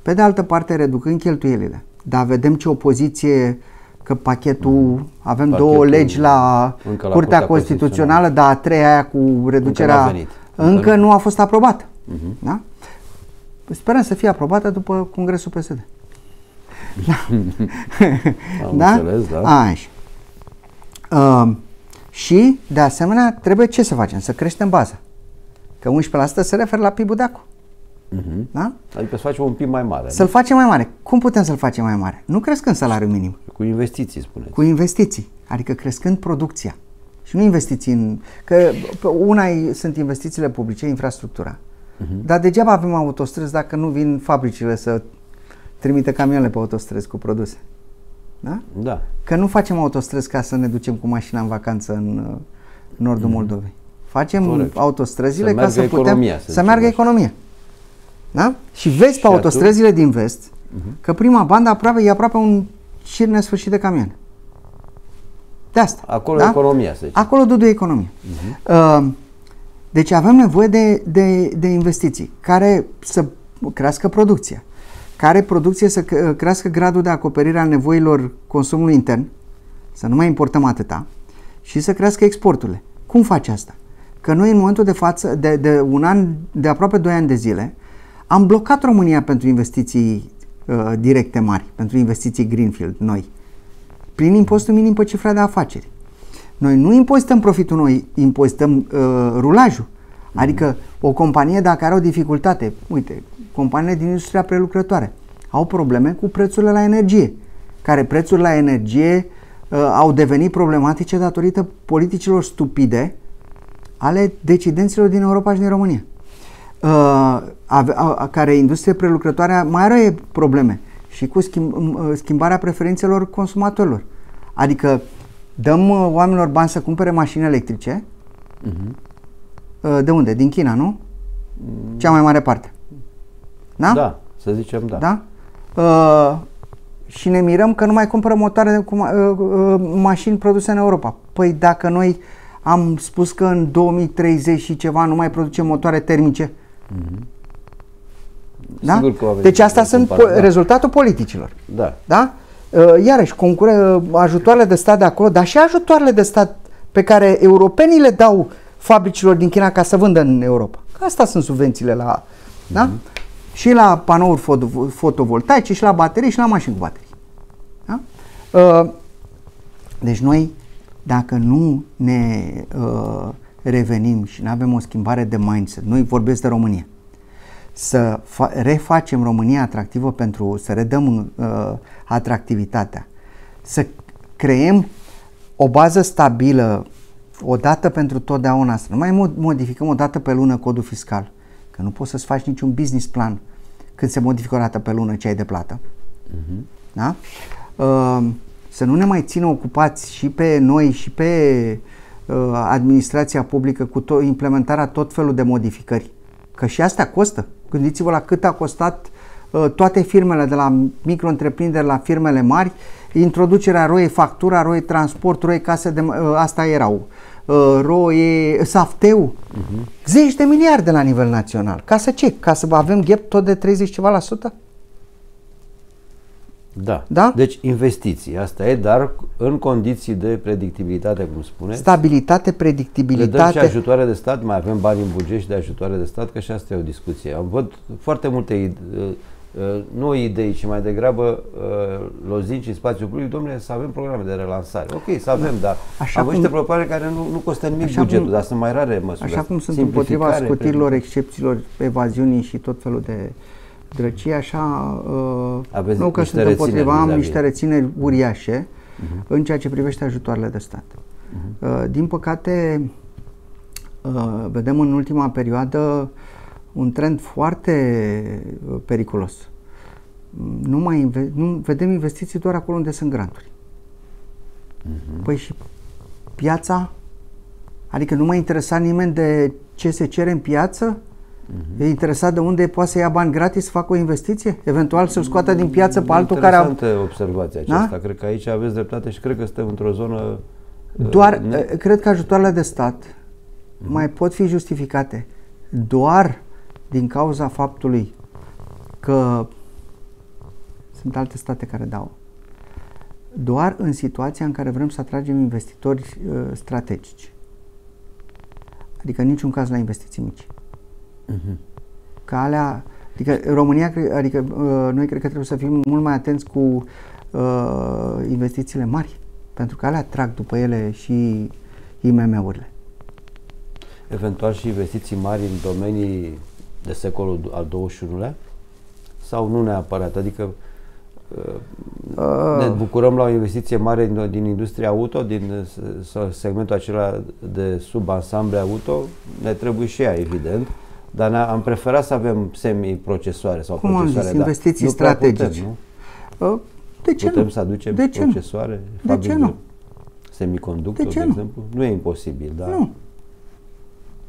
Pe de altă parte, reducând cheltuielile. Dar vedem ce opoziție, că pachetul, avem două legi la Curtea Constituțională, dar a treia aia cu reducerea încă nu a fost aprobată. Da? Sperăm să fie aprobată după Congresul PSD. Da? Înțeles, da. Așa. Și, de asemenea, trebuie ce să facem? Să creștem baza. Că 11% se referă la PIB-ul de acum. Da? Adică să facem un PIB mai mare. Să-l facem mai mare. Cum putem să-l facem mai mare? Nu crescând salariul minim. Cu investiții, spuneți. Cu investiții. Adică crescând producția. Și nu investiții în... Că una sunt investițiile publice, infrastructura. Dar degeaba avem autostrăzi dacă nu vin fabricile să trimite camioanele pe autostrăzi cu produse. Da? Da. Că nu facem autostrăzi ca să ne ducem cu mașina în vacanță în nordul Moldovei. Facem autostrăzile ca să putem să meargă economia. Da? Și vezi pe autostrăzile din vest că prima bandă e aproape un șir nesfârșit de camioane. De asta. Acolo economia, să zicem. Acolo dudu economia. Deci avem nevoie de investiții care să crească producția, care producție să crească gradul de acoperire al nevoilor consumului intern, să nu mai importăm atâta, și să crească exporturile. Cum faci asta? Că noi în momentul de față, de un an, de aproape 2 ani de zile, am blocat România pentru investiții directe mari, pentru investiții greenfield noi, prin impozitul minim pe cifra de afaceri. Noi nu impozităm profitul, noi impozităm rulajul. Adică o companie, dacă are o dificultate, uite, companiile din industria prelucrătoare au probleme cu prețurile la energie, care prețurile la energie au devenit problematice datorită politicilor stupide ale decidenților din Europa și din România. Care industria prelucrătoare mai are probleme și cu schimbarea preferințelor consumatorilor. Adică dăm oamenilor bani să cumpere mașini electrice. De unde? Din China, nu? Cea mai mare parte. Da? Da, să zicem da. Da? Și ne mirăm că nu mai cumpără motoare cu mașini produse în Europa. Păi dacă noi am spus că în 2030 și ceva nu mai producem motoare termice. Da? Sigur că deci asta sunt rezultatul politicilor. Da. Da? Iarăși, ajutoarele de stat de acolo, dar și ajutoarele de stat pe care europenii le dau fabricilor din China ca să vândă în Europa. Că asta sunt subvențiile la... Da? Și la panouri fotovoltaice, și la baterii, și la mașini cu baterii. Da? Deci noi, dacă nu ne revenim și nu avem o schimbare de mindset, noi vorbesc de România, să refacem România atractivă să redăm atractivitatea, să creăm o bază stabilă odată pentru totdeauna, să nu mai modificăm o dată pe lună codul fiscal, că nu poți să-ți faci niciun business plan când se modifică o dată pe lună ce ai de plată. Da? Să nu ne mai țină ocupați și pe noi și pe administrația publică cu implementarea tot felul de modificări. Că și astea costă. Gândiți-vă la cât a costat toate firmele, de la micro-întreprinderi la firmele mari, introducerea ROE factura, ROE transport, ROE case de... Asta erau. ROE safteu. Zeci de miliarde la nivel național. Ca să ce? Ca să avem gap tot de 30 ceva la sută? Da. Da? Deci investiții, asta e, dar în condiții de predictibilitate, cum spuneți. Stabilitate, Le predictibilitate. dăm și ajutoare de stat, mai avem bani în buget și de ajutoare de stat, că și asta e o discuție. Am văd foarte multe nu idei, ci mai degrabă lozinci în spațiul public. Domnule, să avem programe de relansare. Ok, să avem, dar avem niște propuneri care nu costă nimic bugetul, dar sunt mai rare măsuri. Așa cum sunt împotriva scutirilor, excepțiilor, evaziunii și tot felul de drăcii, așa nu că sunt împotriva, am niște rețineri uriașe în ceea ce privește ajutoarele de stat. Din păcate, vedem în ultima perioadă un trend foarte periculos. Nu vedem investiții doar acolo unde sunt granturi. Păi și piața? Adică nu m-a interesat nimeni de ce se cere în piață? E interesat de unde poate să ia bani gratis să facă o investiție? Eventual să-l scoată din piață pe altul care a... Interesantă observația aceasta. Da? Cred că aici aveți dreptate și cred că suntem într-o zonă... Doar, cred că ajutoarele de stat mai pot fi justificate doar din cauza faptului că sunt alte state care dau. Doar în situația în care vrem să atragem investitori strategici. Adică în niciun caz la investiții mici. Că alea, adică România, noi cred că trebuie să fim mult mai atenți cu investițiile mari, pentru că alea atrag după ele și IMM-urile. Eventual și investiții mari în domenii de secolul al XXI-lea? Sau nu neapărat? Adică ne bucurăm la o investiție mare din industria auto, din segmentul acela de subansamble auto, ne trebuie și ea, evident, dar am preferat să avem semi-procesoare sau cum procesoare. Am zis, investiții strategice. De ce putem nu? să aducem de ce procesoare? De ce nu? Semiconductori, de exemplu? Nu e imposibil, dar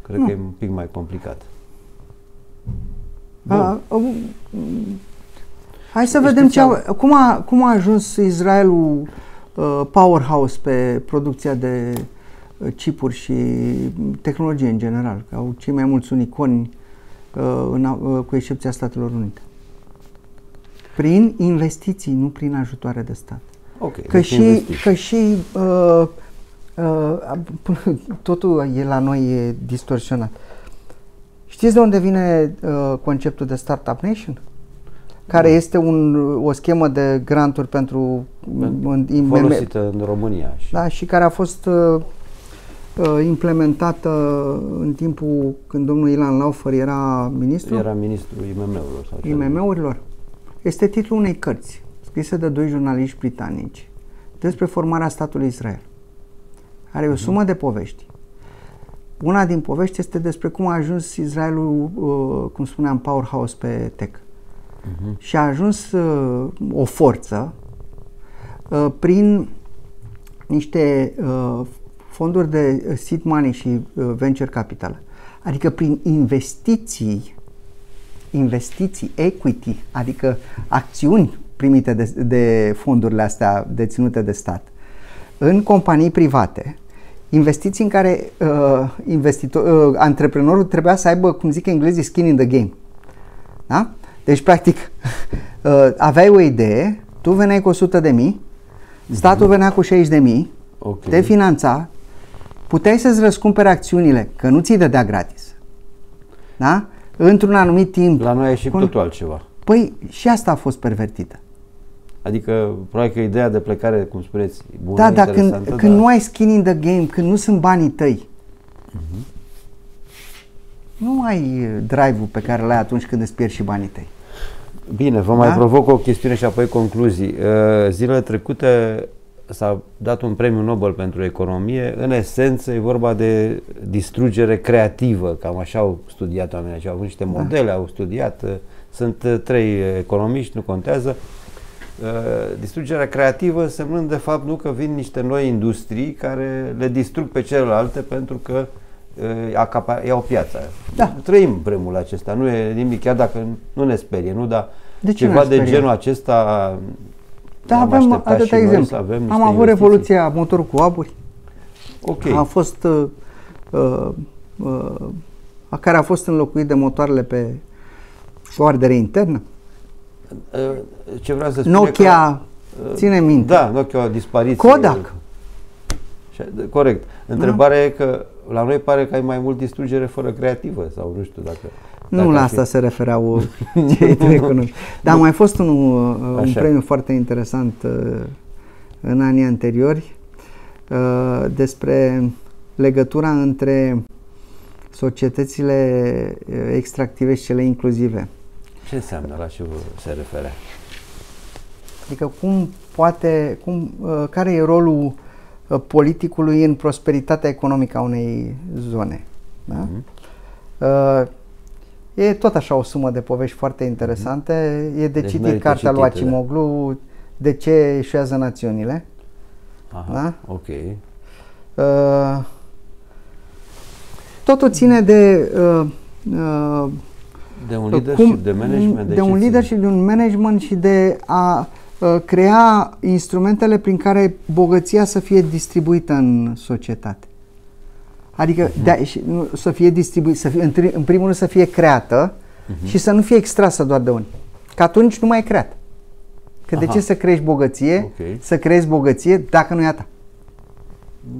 cred că e un pic mai complicat. Hai să vedem cum a ajuns Israelul powerhouse pe producția de chipuri și tehnologie în general. Că au cei mai mulți unicorni cu excepția Statelor Unite. Prin investiții, nu prin ajutoare de stat. Okay, că și totul la noi e distorsionat. Știți de unde vine conceptul de Startup Nation? Care este o schemă de granturi pentru folosită în România. Da, și care a fost implementată în timpul când domnul Ilan Laufer era ministru. Era ministrul IMM-urilor. IMM-urilor. Este titlul unei cărți scrisă de 2 jurnaliști britanici despre formarea statului Israel. Are o sumă de povești. Una din povești este despre cum a ajuns Israelul, cum spuneam, powerhouse pe tech. Și a ajuns o forță prin niște fonduri de seed money și venture capital. Adică prin investiții, equity, adică acțiuni primite de fondurile astea deținute de stat în companii private, investiții în care antreprenorul trebuia să aibă, cum zic englezii, skin in the game. Da? Deci, practic, aveai o idee, tu veneai cu 100.000, statul venea cu 60.000, te finanța, puteai să-ți răscumperi acțiunile, că nu ți-i dădea gratis. Da? Într-un anumit timp. La noi e și totul altceva. Păi și asta a fost pervertită. Adică, probabil că ideea de plecare, cum spuneți, bună, da, dar când nu ai skin in the game, când nu sunt banii tăi, nu ai drive-ul pe care l-ai atunci când îți pierzi și banii tăi. Bine, vă mai provoc o chestiune și apoi concluzii. Zilele trecute s-a dat un premiu Nobel pentru economie. În esență e vorba de distrugere creativă, cam așa au studiat oamenii. Au avut niște modele, au studiat. Sunt 3 economiști, nu contează. Distrugerea creativă însemnând de fapt nu că vin niște noi industrii care le distrug pe celelalte pentru că iau piața. Da. Trăim premiul acesta, nu e nimic, chiar dacă nu ne sperie, nu, dar ceva de genul acesta. Da, avem atâta exemplu. Am avut revoluția motorul cu aburi. A fost care a fost înlocuit de motoarele pe ardere internă. Ce vreau să spun Nokia, ține minte. Da, Nokia a dispariție. Kodak. Corect. Întrebarea e că la noi pare că ai mai mult distrugere fără creativă sau nu știu dacă... Nu la asta se refereau cei trei cunoști. Dar a mai fost un premiu foarte interesant în anii anteriori despre legătura între societățile extractive și cele inclusive. Ce înseamnă? La ce se referea? Adică care e rolul politicului în prosperitatea economică a unei zone. Da? E tot așa o sumă de povești foarte interesante. E de citit cartea lui Acimoglu, De ce eșuează națiunile. Aha, da? ok. Totul ține de un leadership, de management. De un leadership, de un management și de a crea instrumentele prin care bogăția să fie distribuită în societate. Adică să fie distribuită, în primul rând să fie creată și să nu fie extrasă doar de unii. Că atunci nu mai e creat. Că de ce să crești bogăție, să creezi bogăție dacă nu e a ta?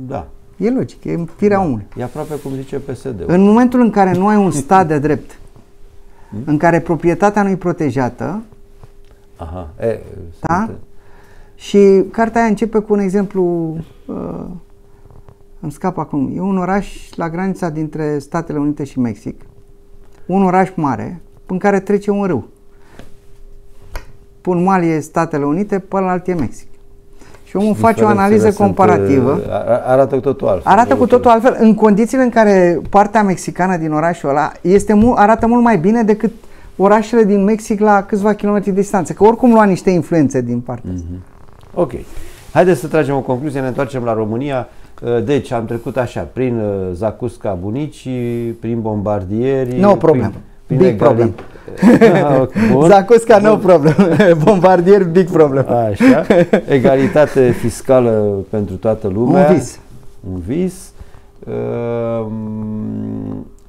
Da. E logic, e firea omului. E aproape cum zice PSD-ul. În momentul în care nu ai un stat de drept, în care proprietatea nu e protejată, da? Și cartea aia începe cu un exemplu, îmi scap acum, e un oraș la granița dintre Statele Unite și Mexic, un oraș mare, în care trece un râu. Pe un mal e Statele Unite, pe alt e Mexic. Și omul face o analiză comparativă. Arată cu totul altfel. Arată cu totul altfel, în condițiile în care partea mexicană din orașul ăla arată mult mai bine decât orașele din Mexic la câțiva kilometri distanță, că oricum lua niște influențe din partea asta. Ok. Haideți să tragem o concluzie, ne întoarcem la România. Deci am trecut așa, prin Zacusca bunicii, prin bombardieri. No problem. Big problem. Zacusca, no problem. Bombardieri, big problem. Așa. Egalitate fiscală pentru toată lumea. Un vis. Un vis.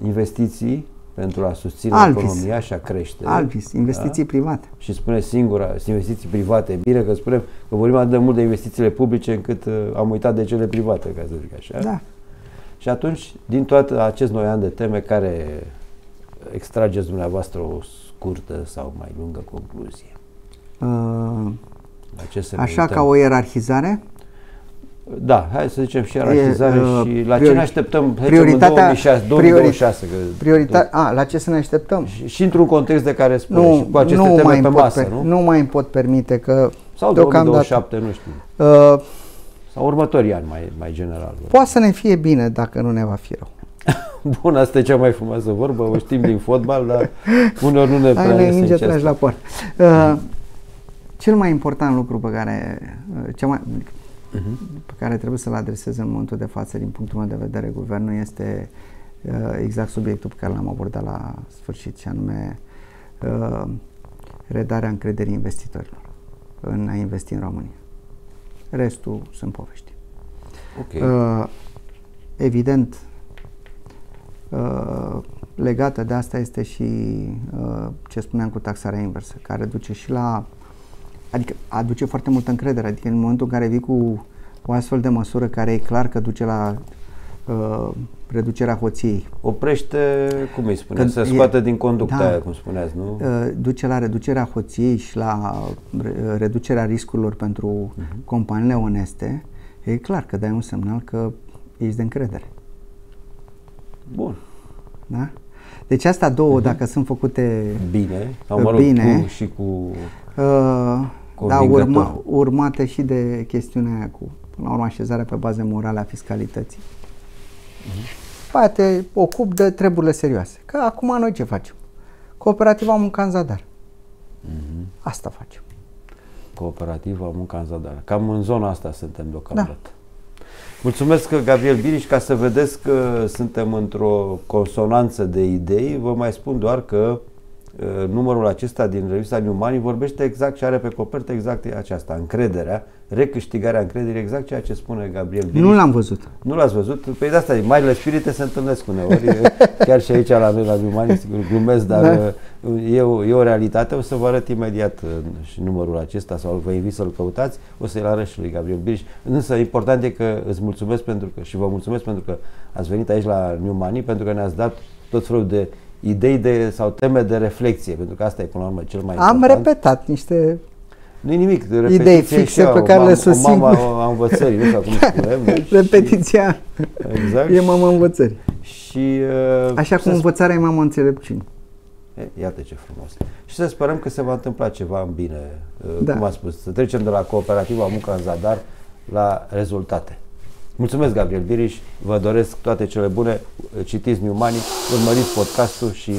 Investiții pentru a susține economia și a crește. Alvis, investiții private. Și spune singura, investiții private. Bine că spunem că vorbim atât de mult de investițiile publice încât am uitat de cele private, ca să zic așa. Da. Și atunci, din toate acest noi an de teme, care extrageți dumneavoastră o scurtă sau mai lungă concluzie? Așa ca o ierarhizare? Da, hai să zicem și ierarhizare și la ce ne așteptăm prioritatea 2026. La ce să ne așteptăm? Și într-un context de care spune și cu aceste teme pe masă, nu? Nu mai pot permite că sau 2027, nu știu. Sau următorii ani mai general. Poate să ne fie bine dacă nu ne va fi rău. Bun, asta e cea mai frumoasă vorbă, o știm din fotbal, dar uneori nu ne prea minge tragi la poartă. Cel mai important lucru pe care trebuie să-l adreseze în momentul de față, din punctul meu de vedere, guvernul, este exact subiectul pe care l-am abordat la sfârșit, și anume redarea încrederii investitorilor în a investi în România. Restul sunt povești. Evident, legată de asta este și ce spuneam cu taxarea inversă, care duce și la, adică aduce foarte multă încredere, adică în momentul în care vii cu o astfel de măsură care e clar că duce la reducerea hoției. Oprește, cum îi spuneți, să scoate din conducta aia, cum spuneați, nu? Duce la reducerea hoției și la reducerea riscurilor pentru companiile oneste. E clar că dai un semnal că ești de încredere. Bun. Da? Deci astea două, dacă sunt făcute bine, sau mă rog, bine, și cu urmate și de chestiunea aia cu, la urmă, așezarea pe baze morale a fiscalității. Te ocup de treburile serioase. Că acum noi ce facem? Cooperativa Munca în Zadar. Asta facem. Cooperativa Munca în Zadar. Cam în zona asta suntem deocamdată. Da. Mulțumesc, Gabriel Biriș. Ca să vedeți că suntem într-o consonanță de idei, vă mai spun doar că numărul acesta din revista New Money vorbește exact și are pe copertă exact aceasta, încrederea, recâștigarea încrederii, exact ceea ce spune Gabriel Biriș. Nu l-am văzut. Nu l-ați văzut? Păi de asta, marile spirite se întâlnesc uneori, chiar și aici la noi la New Money, sigur, glumesc, dar e o realitate. O să vă arăt imediat și numărul acesta sau vă invit să-l căutați, o să-l arăt și lui Gabriel Biriș. Însă important e că îți mulțumesc și vă mulțumesc pentru că ați venit aici la New Money, pentru că ne-ați dat tot felul de idei sau teme de reflexie, pentru că asta e până la urmă cel mai important. Am repetat niște nu-i nimic, idei fixe pe care le susțin. Mama învățării, nu știu cum spunem. Repetiția exact. E mama învățării. Și, așa cum învățarea e mama înțelepciunii. Iată ce frumos. Și să sperăm că se va întâmpla ceva în bine, da. Cum am spus, să trecem de la cooperativa Munca în Zadar la rezultate. Mulțumesc, Gabriel Biriș, vă doresc toate cele bune, citiți New Money, urmăriți podcastul și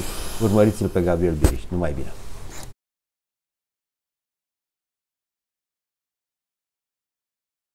urmăriți-l pe Gabriel Biriș. Numai bine!